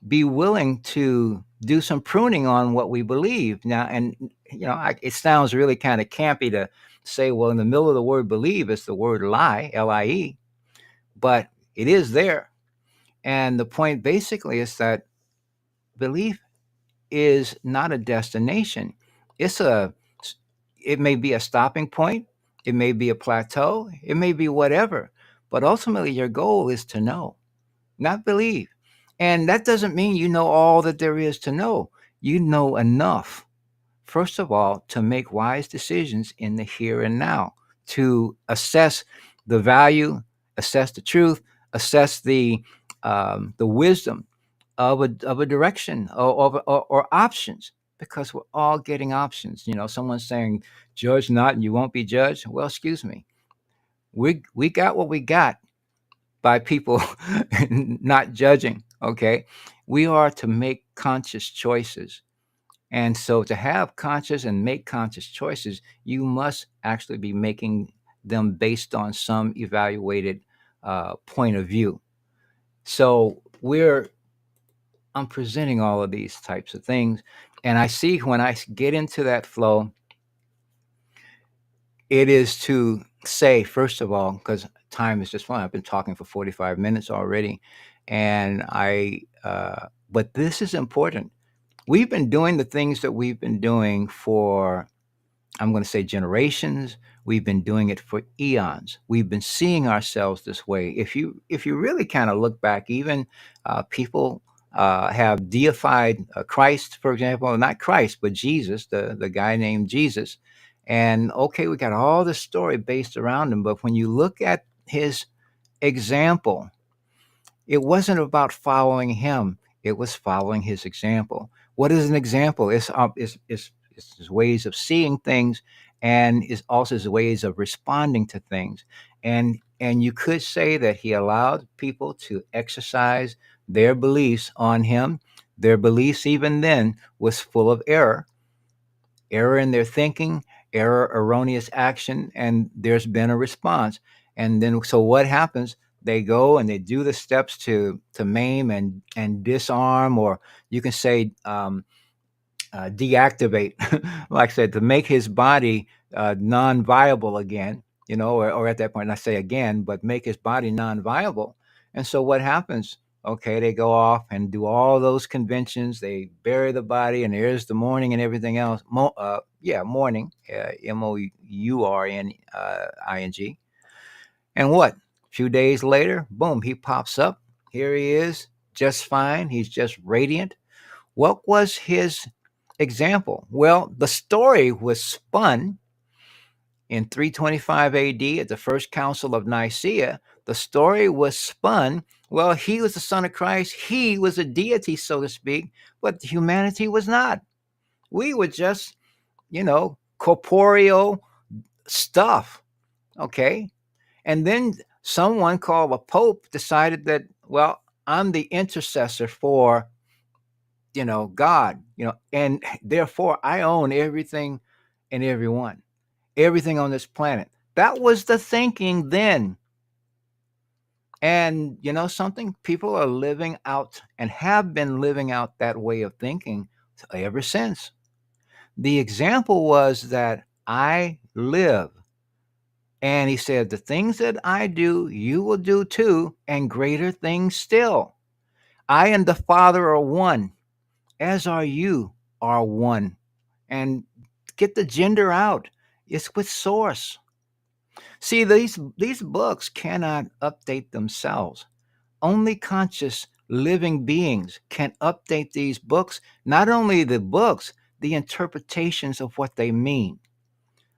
be willing to do some pruning on what we believe now. And it sounds really kind of campy to say, well, in the middle of the word believe is the word lie, Lie, but it is there. And the point basically is that belief is not a destination. it's a it may be a stopping point, it may be a plateau, it may be whatever, but ultimately your goal is to know, not believe. And that doesn't mean you know all that there is to know. You know enough, first of all, to make wise decisions in the here and now, to assess the value, assess the truth, assess the wisdom of a direction, or options, because we're all getting options. Someone's saying, "Judge not, and you won't be judged." Well, excuse me, we got what we got by people not judging. Okay, we are to make conscious choices, and so to have conscious and make conscious choices, you must actually be making them based on some evaluated point of view. So I'm presenting all of these types of things, and I see when I get into that flow, it is to say, first of all, because time is just flying. I've been talking for 45 minutes already, and but this is important. We've been doing the things that we've been doing for, I'm going to say, generations. We've been doing it for eons. We've been seeing ourselves this way. If you really kind of look back, even people have deified Christ, for example, not Christ, but Jesus, the guy named Jesus. And okay, we got all this story based around him, but when you look at his example, it wasn't about following him. It was following his example. What is an example? It's his ways of seeing things, and is also his ways of responding to things. And you could say that he allowed people to exercise their beliefs on him. Their beliefs even then was full of error in their thinking, error, erroneous action, and there's been a response. And then, so what happens? They go and they do the steps to maim and disarm, or you can say deactivate, like I said, to make his body non-viable again. Or at that point, not say again, but make his body non-viable. And so what happens? Okay, they go off and do all those conventions. They bury the body, and there's the mourning and everything else. Yeah, mourning, Mourining. And what? A few days later, boom, he pops up. Here he is, just fine. He's just radiant. What was his example? Well, the story was spun in 325 AD at the First Council of Nicaea. The story was spun. Well, he was the Son of Christ. He was a deity, so to speak, but humanity was not. We were just, corporeal stuff. Okay. And then someone called a pope decided that, well, I'm the intercessor for, God, and therefore I own everything and everyone, everything on this planet. That was the thinking then. And something, people are living out and have been living out that way of thinking ever since. The example was that I live. And he said, the things that I do, you will do too, and greater things still. I and the Father are one, as are you are one. And get the gender out. It's with source. See, these books cannot update themselves. Only conscious living beings can update these books, not only the books, the interpretations of what they mean.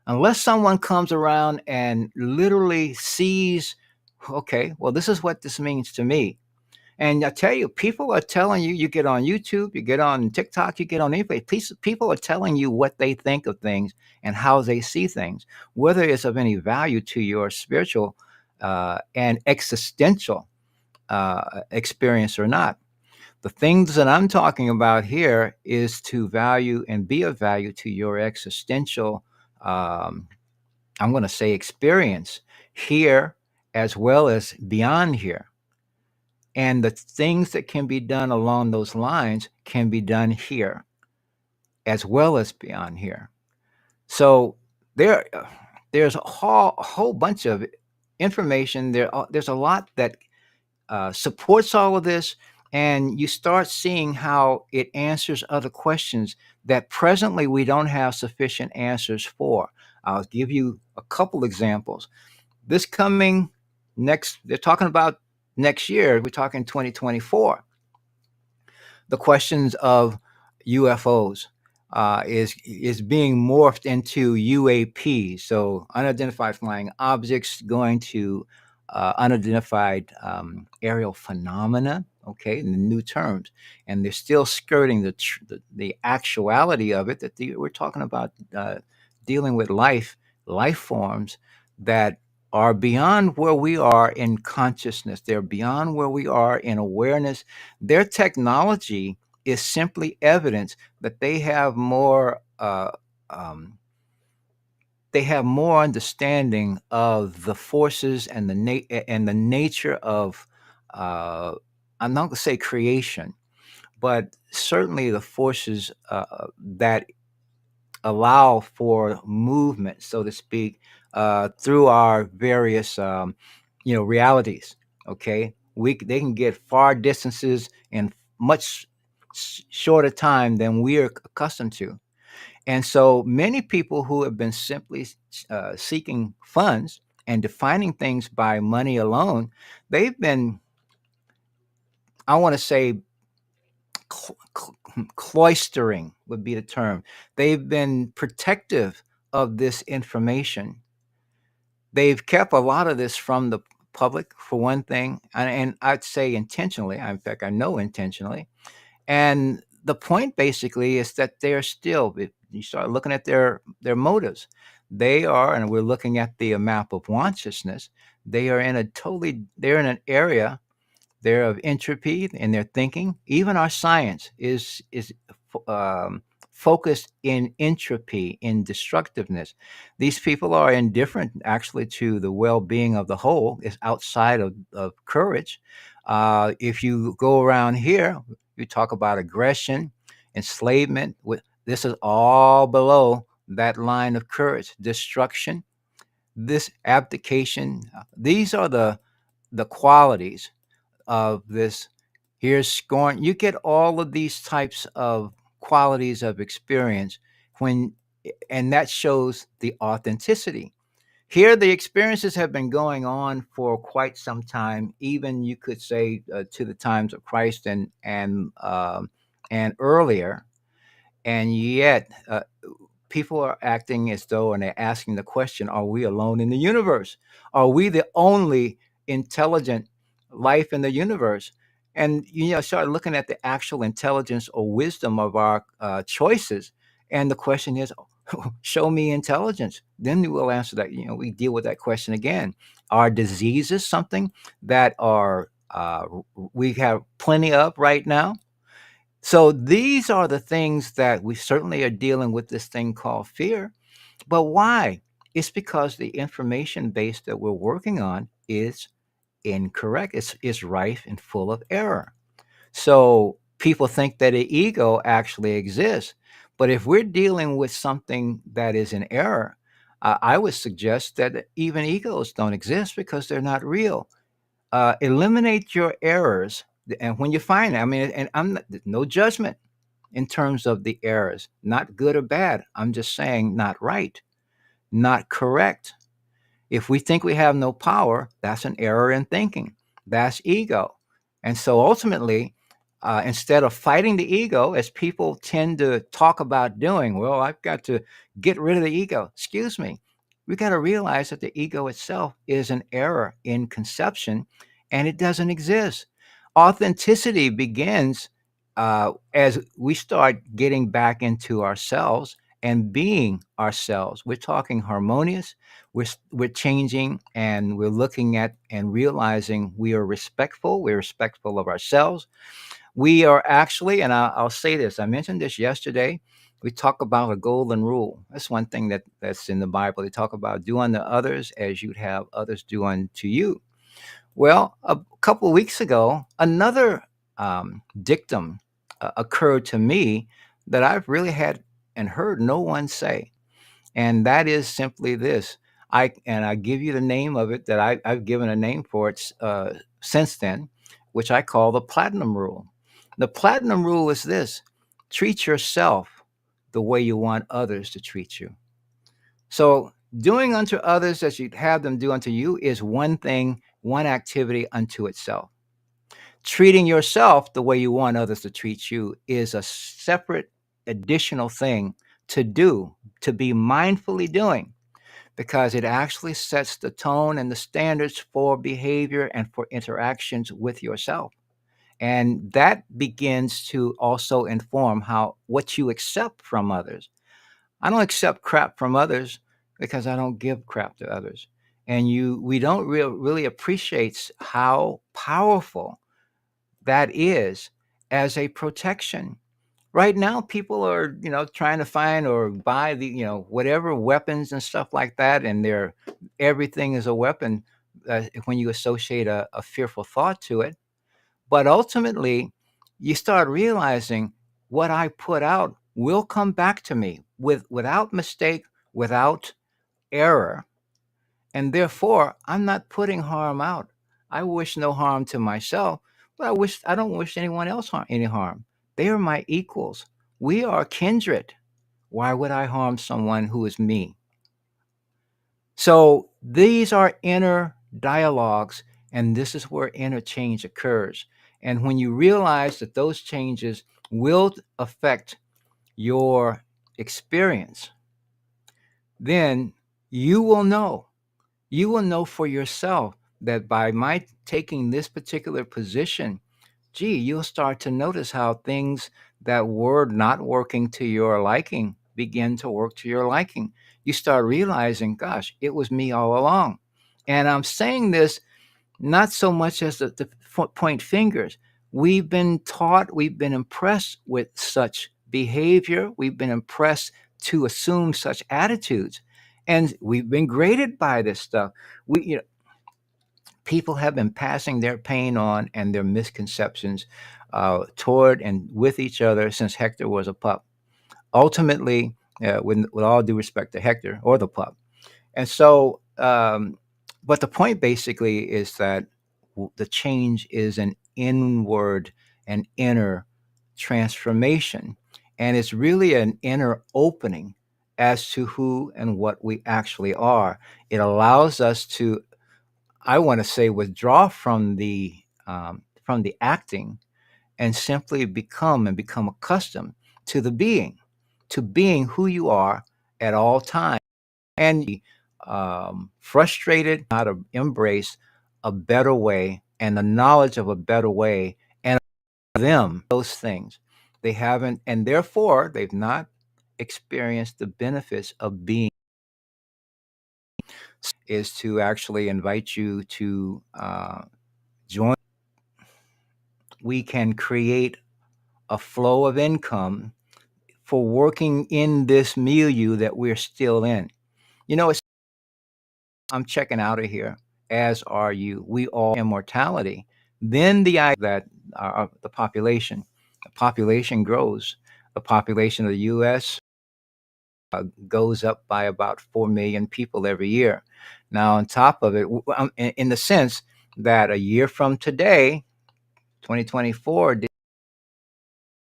Unless someone comes around and literally sees, okay, well, this is what this means to me. And I tell you, people are telling you, you get on YouTube, you get on TikTok, you get on anyway, people are telling you what they think of things and how they see things, whether it's of any value to your spiritual and existential experience or not. The things that I'm talking about here is to value and be of value to your existential, I'm going to say, experience here as well as beyond here. And the things that can be done along those lines can be done here as well as beyond here. So there, there's a whole bunch of information. There's a lot that supports all of this, and you start seeing how it answers other questions that presently we don't have sufficient answers for. I'll give you a couple examples. This coming next, they're talking about next year, we're talking 2024. The questions of UFOs is being morphed into UAP, so unidentified flying objects going to unidentified aerial phenomena. Okay, in the new terms, and they're still skirting the actuality of it. We're talking about dealing with life forms that are beyond where we are in consciousness. They're beyond where we are in awareness. Their technology is simply evidence that um, they have more understanding of the forces and and the nature of, uh, I'm not going to say creation, but certainly the forces that allow for movement, so to speak, through our various realities. Okay, they can get far distances in much shorter time than we are accustomed to. And so many people who have been simply seeking funds and defining things by money alone, they've been, I want to say, cloistering would be the term. They've been protective of this information. They've kept a lot of this from the public, for one thing, and I'd say intentionally. In fact, I know intentionally. And the point basically is that they're still, if you start looking at their motives, they are, and we're looking at the map of consciousness, they're in an area they're of entropy in their thinking. Even our science is um, focused in entropy, in destructiveness. These people are indifferent, actually, to the well-being of the whole. It's outside of courage. If you go around here, you talk about aggression, enslavement. This is all below that line of courage. Destruction, this abdication. These are the qualities of this. Here's scorn. You get all of these types of qualities of experience when, and that shows the authenticity. Here, the experiences have been going on for quite some time, even you could say to the times of Christ and earlier, and yet people are acting as though, and they're asking the question, are we alone in the universe? Are we the only intelligent life in the universe? And start looking at the actual intelligence or wisdom of our choices, and the question is, show me intelligence. Then we will answer that. We deal with that question again. Are diseases something that are we have plenty of right now? So these are the things that we certainly are dealing with, this thing called fear. But why? It's because the information base that we're working on is incorrect. It's rife and full of error. So people think that an ego actually exists. But if we're dealing with something that is in error, I would suggest that even egos don't exist because they're not real. Eliminate your errors. And when you find it, I mean, and no judgment in terms of the errors, not good or bad. I'm just saying not right, not correct. If we think we have no power, that's an error in thinking. That's ego. And so ultimately, instead of fighting the ego, as people tend to talk about doing, well, I've got to get rid of the ego. Excuse me. We got to realize that the ego itself is an error in conception and it doesn't exist. Authenticity begins as we start getting back into ourselves and being ourselves. We're talking harmonious, we're changing, and we're looking at and realizing we are respectful. We're respectful of ourselves. We are actually, and I'll say this. I mentioned this yesterday. We talk about a golden rule. That's one thing that's in the Bible. They talk about do unto others as you'd have others do unto you. Well, a couple of weeks ago, another dictum occurred to me that I've really had and heard no one say, and that is simply this. I give you the name of it that I've given a name for it since then, which I call the platinum rule. The platinum rule is this: treat yourself the way you want others to treat you. So doing unto others as you'd have them do unto you is one thing, one activity unto itself. Treating yourself the way you want others to treat you is a separate additional thing to do, to be mindfully doing, because it actually sets the tone and the standards for behavior and for interactions with yourself. And that begins to also inform how what you accept from others. I don't accept crap from others because I don't give crap to others. And we don't really appreciate how powerful that is as a protection. Right now, people are, trying to find or buy the, whatever weapons and stuff like that, and everything is a weapon when you associate a fearful thought to it. But ultimately, you start realizing what I put out will come back to me without mistake, without error. And therefore, I'm not putting harm out. I wish no harm to myself, but I don't wish anyone else any harm. They are my equals. We are kindred. Why would I harm someone who is me? So these are inner dialogues, and this is where interchange occurs. And when you realize that those changes will affect your experience, then you will know. You will know for yourself that by my taking this particular position, gee, you'll start to notice how things that were not working to your liking begin to work to your liking. You start realizing, gosh, it was me all along. And I'm saying this not so much as to point fingers. We've been taught, we've been impressed with such behavior, we've been impressed to assume such attitudes, and we've been graded by this stuff. You know, people have been passing their pain on and their misconceptions toward and with each other since Hector was a pup. Ultimately, with all due respect to Hector or the pup, and so, but the point basically is that the change is an inward and inner transformation. And it's really an inner opening as to who and what we actually are. It allows us to, I want to say, withdraw from the acting and simply become accustomed to the being, to being who you are at all times and frustrated, not to embrace a better way and the knowledge of a better way and them, those things. They haven't, and therefore they've not experienced the benefits of being is to actually invite you to join. We can create a flow of income for working in this milieu that we're still in. You know, I'm checking out of here, as are you. We all immortality. Then the idea that the population grows. The population of the U.S. Goes up by about 4 million people every year. Now, on top of it, in the sense that a year from today, 2024,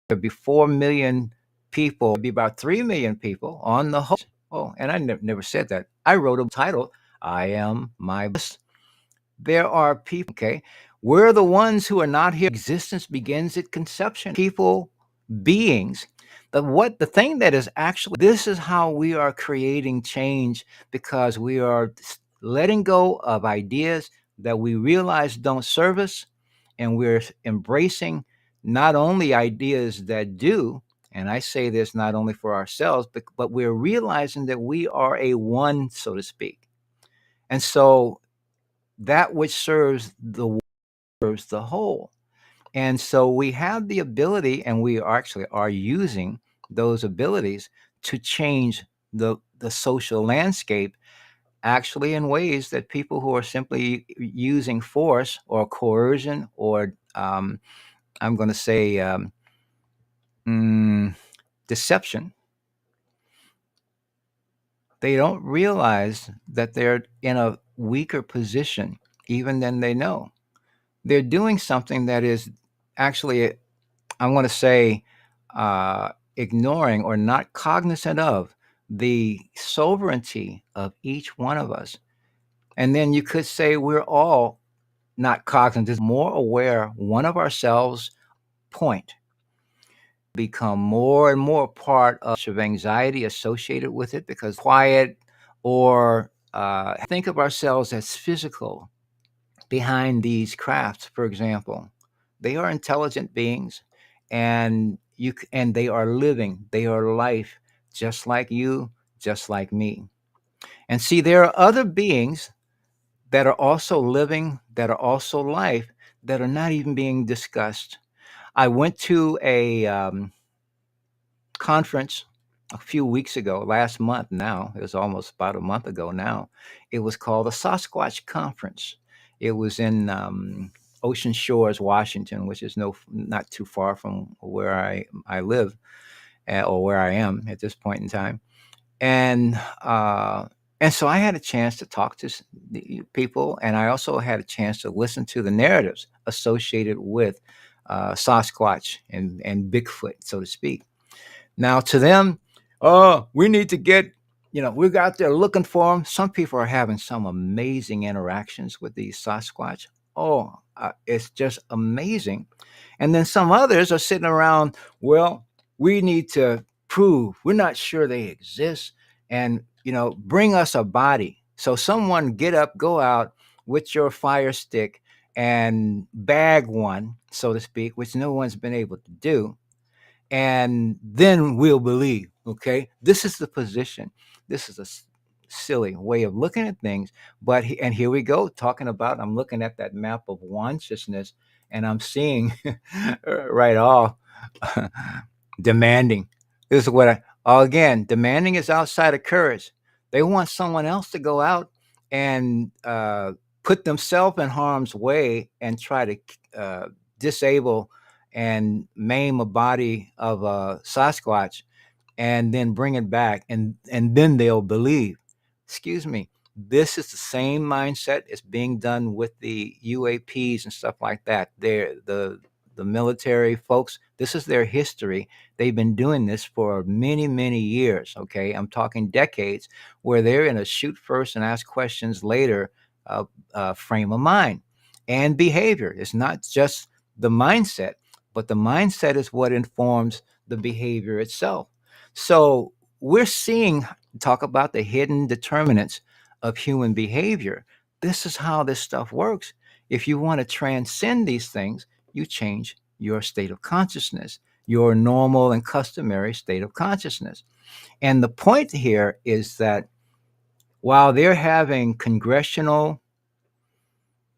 there'll be 4 million people, be about 3 million people on the whole. Oh, and I never said that. I wrote a title, I Am My Best. There are people, okay? We're the ones who are not here. Existence begins at conception. People, beings. The thing that is actually, this is how we are creating change because we are letting go of ideas that we realize don't serve us, and we're embracing not only ideas that do, and I say this not only for ourselves, but we're realizing that we are a one, so to speak. And so that which serves the whole. And so we have the ability, and we actually are using those abilities to change the social landscape actually in ways that people who are simply using force or coercion or I'm going to say mm, deception, they don't realize that they're in a weaker position even than they know. They're doing something that is actually, I want to say, ignoring or not cognizant of the sovereignty of each one of us. And then you could say we're all not cognizant, more aware one of ourselves, point, become more and more part of anxiety associated with it because quiet or think of ourselves as physical behind these crafts, for example. They are intelligent beings, and and they are living. They are life, just like you, just like me. And see, there are other beings that are also living, that are also life, that are not even being discussed. I went to a conference a few weeks ago, last month now. It was almost about a month ago now. It was called the Sasquatch Conference. It was in Ocean Shores, Washington, which is not too far from where I live or where I am at this point in time. And And so I had a chance to talk to the people, and I also had a chance to listen to the narratives associated with Sasquatch and Bigfoot, so to speak. Now, to them, oh, we need to get, we're out there looking for them. Some people are having some amazing interactions with these Sasquatch. Oh, it's just amazing. And then some others are sitting around, well, we need to prove we're not sure they exist and, bring us a body. So someone get up, go out with your fire stick and bag one, so to speak, which no one's been able to do, and then we'll believe. Okay, this is the position. This is a silly way of looking at things, but and here we go talking about. I'm looking at that map of consciousness, and I'm seeing right off demanding. This is what again, demanding is outside of courage. They want someone else to go out and put themselves in harm's way and try to disable and maim a body of a Sasquatch and then bring it back, and then they'll believe. Excuse me. This is the same mindset as being done with the UAPs and stuff like that. They're the military folks. This is their history. They've been doing this for many, many years. Okay, I'm talking decades, where they're in a shoot first and ask questions later frame of mind and behavior. It's not just the mindset, but the mindset is what informs the behavior itself. So we're seeing, talk about the hidden determinants of human behavior. This is how this stuff works. If you want to transcend these things, you change your state of consciousness, your normal and customary state of consciousness. And the point here is that while they're having congressional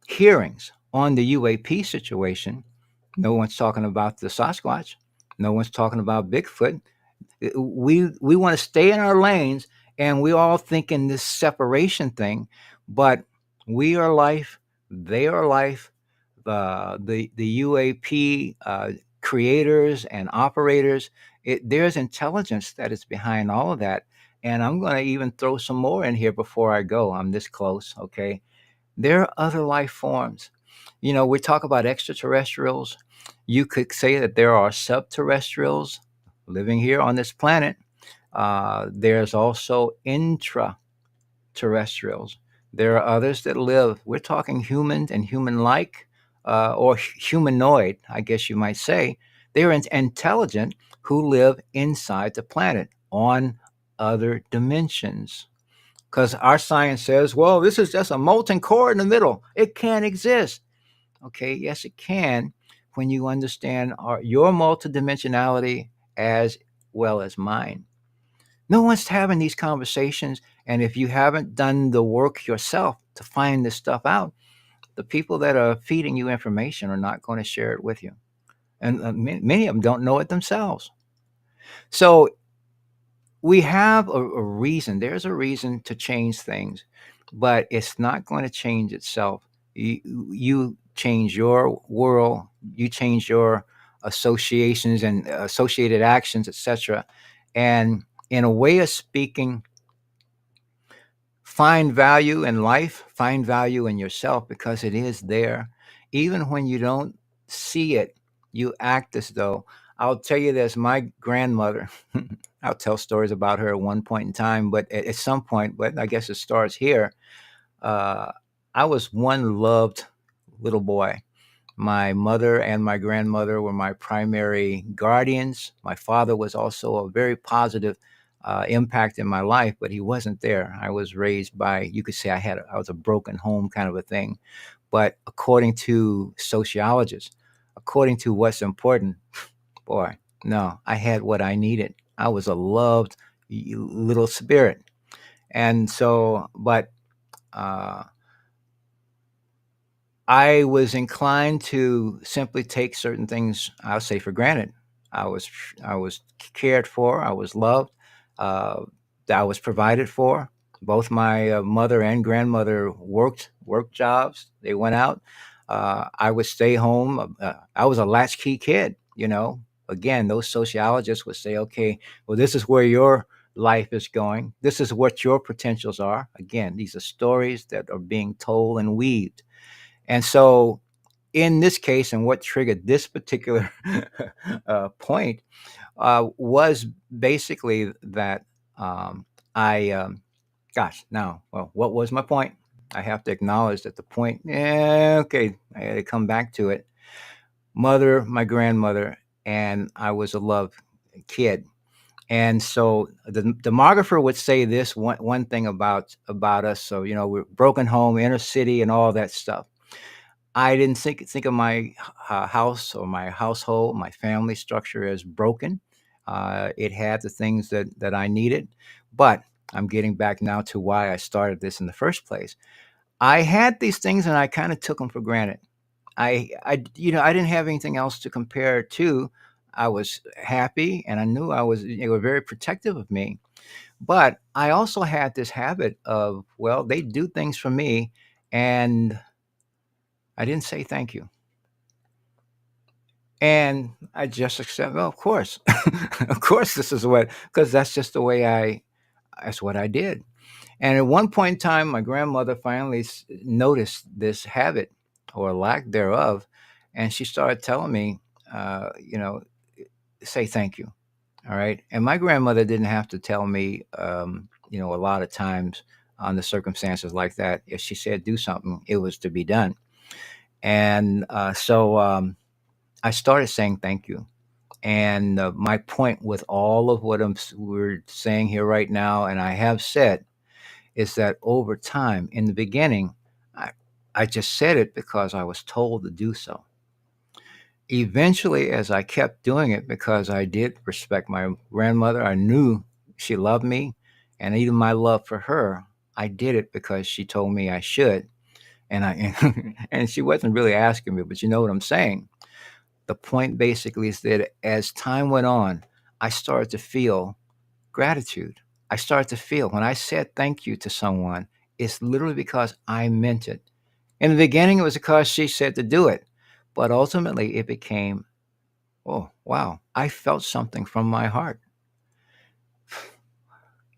hearings on the UAP situation, no one's talking about the Sasquatch. No one's talking about Bigfoot. We want to stay in our lanes, and we all thinking this separation thing, but we are life, they are life. The UAP creators and operators, there's intelligence that is behind all of that. And I'm going to even throw some more in here before I go. I'm this close, okay? There are other life forms. We talk about extraterrestrials. You could say that there are subterrestrials living here on this planet. There's also intraterrestrials. There are others that live, we're talking humans and human like, or humanoid, I guess you might say. They're intelligent who live inside the planet on other dimensions. Because our science says, well, this is just a molten core in the middle. It can't exist. Okay, yes, it can when you understand your multidimensionality as well as mine. No one's having these conversations. And if you haven't done the work yourself to find this stuff out, the people that are feeding you information are not going to share it with you. And many of them don't know it themselves. So we have a reason. There's a reason to change things, but it's not going to change itself. You change your world, you change your associations and associated actions, etc. And in a way of speaking, find value in life, find value in yourself because it is there. Even when you don't see it, you act as though. I'll tell you this, my grandmother, I'll tell stories about her at one point in time, but at some point, but I guess it starts here. Uh, I was one loved little boy. My mother and my grandmother were my primary guardians. My father was also a very positive impact in my life, but he wasn't there. I was raised by, you could say I was a broken home kind of a thing. But according to sociologists, according to what's important, boy, no, I had what I needed. I was a loved little spirit. And so, but uh, I was inclined to simply take certain things, I'll say, for granted. I was I was cared for. I was loved. Uh, I was provided for. Both my mother and grandmother worked jobs. They went out. I would stay home. I was a latchkey kid. Again, those sociologists would say, "Okay, well, this is where life is going. This is what your potentials are. Again, these are stories that are being told and weaved. And so, in this case, and what triggered this particular point was basically that I, gosh, now, well, what was my point? I have to acknowledge that the point, yeah, okay, I had to come back to it. Mother, my grandmother, and I was a love kid. And so the demographer would say this one thing about us. So we're broken home, inner city, and all that stuff. I didn't think of my house or my household, my family structure as broken. It had the things that I needed, but I'm getting back now to why I started this in the first place. I had these things and I kind of took them for granted. I didn't have anything else to compare it to. I was happy and I knew they were very protective of me. But I also had this habit of, well, they do things for me and I didn't say thank you. And I just accept, well, of course. Of course this is because that's just the way that's what I did. And at one point in time, my grandmother finally noticed this habit or lack thereof, and she started telling me, uh, you know, say thank you. All right. And my grandmother didn't have to tell me, a lot of times on the circumstances like that. If she said do something, it was to be done. And so I started saying thank you. And my point with all of what we're saying here right now, and I have said, is that over time, in the beginning, I, I just said it because I was told to do so. Eventually, as I kept doing it, because I did respect my grandmother, I knew she loved me, and even my love for her, I did it because she told me I should. And and she wasn't really asking me, but you know what I'm saying. The point basically is that as time went on, I started to feel gratitude. I started to feel when I said thank you to someone, it's literally because I meant it. In the beginning, it was because she said to do it, but ultimately it became, oh, wow, I felt something from my heart.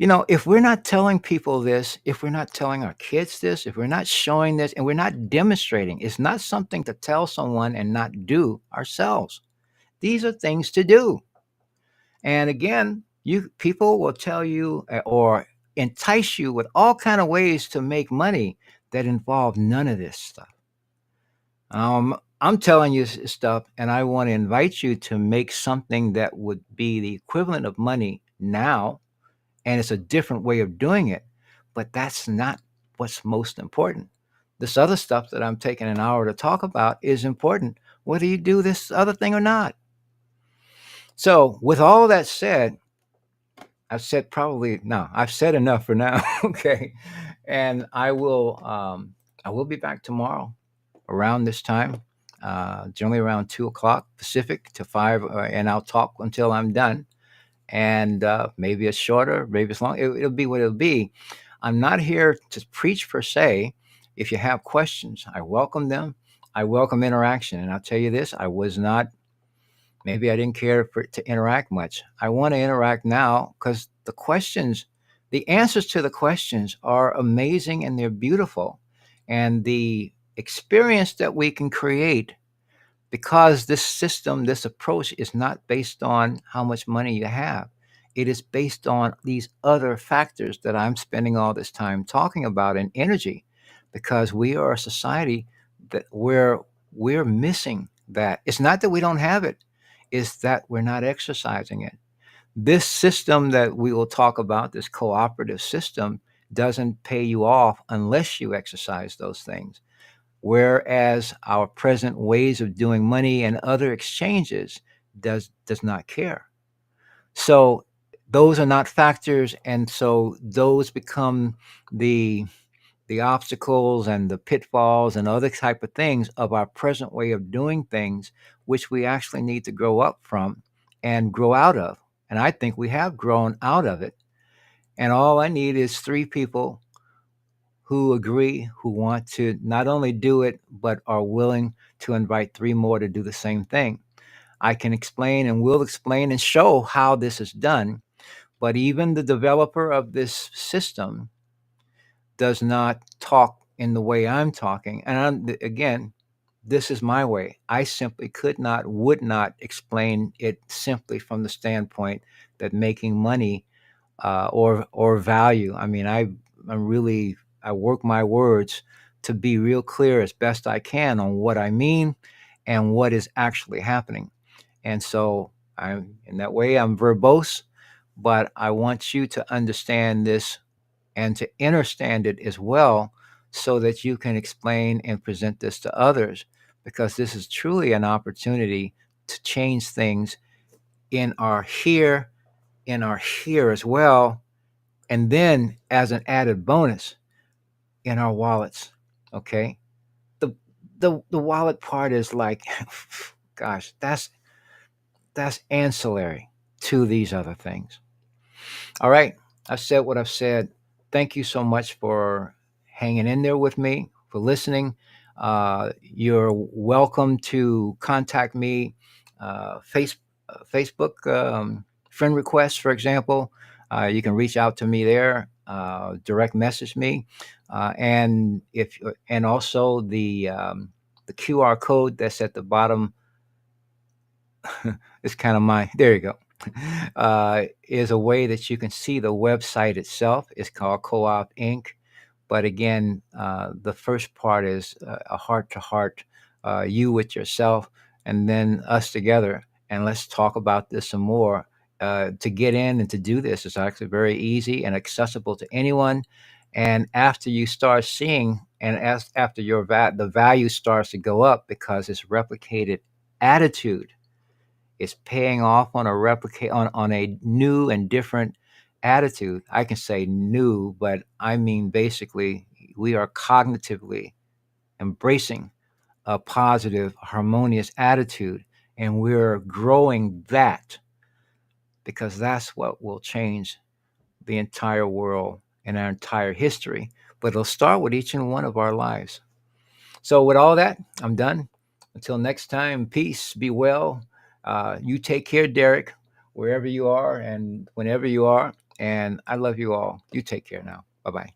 If we're not telling people this, if we're not telling our kids this, if we're not showing this, and we're not demonstrating, it's not something to tell someone and not do ourselves. These are things to do. And again, you people will tell you or entice you with all kind of ways to make money that involve none of this stuff. I'm telling you stuff, and I want to invite you to make something that would be the equivalent of money now, and it's a different way of doing it. But that's not what's most important. This other stuff that I'm taking an hour to talk about is important, whether you do this other thing or not. So, with all of that said, I've said probably no, I've said enough for now. Okay. And I will be back tomorrow around this time, generally around 2 o'clock Pacific to 5, and I'll talk until I'm done. And maybe it's shorter, maybe it's long. It'll be what it'll be. I'm not here to preach per se. If you have questions, I welcome them. I welcome interaction. And I'll tell you this, I was not maybe I didn't care to interact much. I want to interact now because the answers to the questions are amazing and they're beautiful. And the experience that we can create because this system, this approach is not based on how much money you have. It is based on these other factors that I'm spending all this time talking about in energy because we are a society that where we're missing that. It's not that we don't have it, it's that we're not exercising it. This system that we will talk about, this cooperative system, doesn't pay you off unless you exercise those things. Whereas our present ways of doing money and other exchanges does not care. So those are not factors, and so those become the the obstacles and the pitfalls and other type of things of our present way of doing things, which we actually need to grow up from and grow out of. And I think we have grown out of it. And all I need is three people who agree, who want to not only do it, but are willing to invite three more to do the same thing. I can explain and will explain and show how this is done. But even the developer of this system does not talk in the way I'm talking. And again, this is my way. I simply could not, would not explain it simply from the standpoint that making money or value. I mean, I work my words to be real clear as best I can on what I mean and what is actually happening. And so I'm in that way I'm verbose, but I want you to understand this and to understand it as well so that you can explain and present this to others, because this is truly an opportunity to change things in our here as well, and then as an added bonus in our wallets. Okay, the the wallet part is like gosh, that's ancillary to these other things. All right, I've said what I've said. Thank you so much for hanging in there with me, for listening. You're welcome to contact me, Facebook friend requests, for example. You can reach out to me there, direct message me, and also the QR code that's at the bottom. It's kind of my there you go. Is a way that you can see the website itself. It's called Co-op Inc. But again, the first part is a heart to heart, you with yourself, and then us together. And let's talk about this some more. To get in and to do this is actually very easy and accessible to anyone. And after you start seeing, and after the value starts to go up because it's replicated attitude, it's paying off on on a new and different attitude. I can say new, but I mean basically we are cognitively embracing a positive, harmonious attitude, and we're growing that because that's what will change the entire world and our entire history. But it'll start with each and one of our lives. So, with all that, I'm done. Until next time, peace, be well. You take care, Derek, wherever you are and whenever you are. And I love you all. You take care now. Bye bye.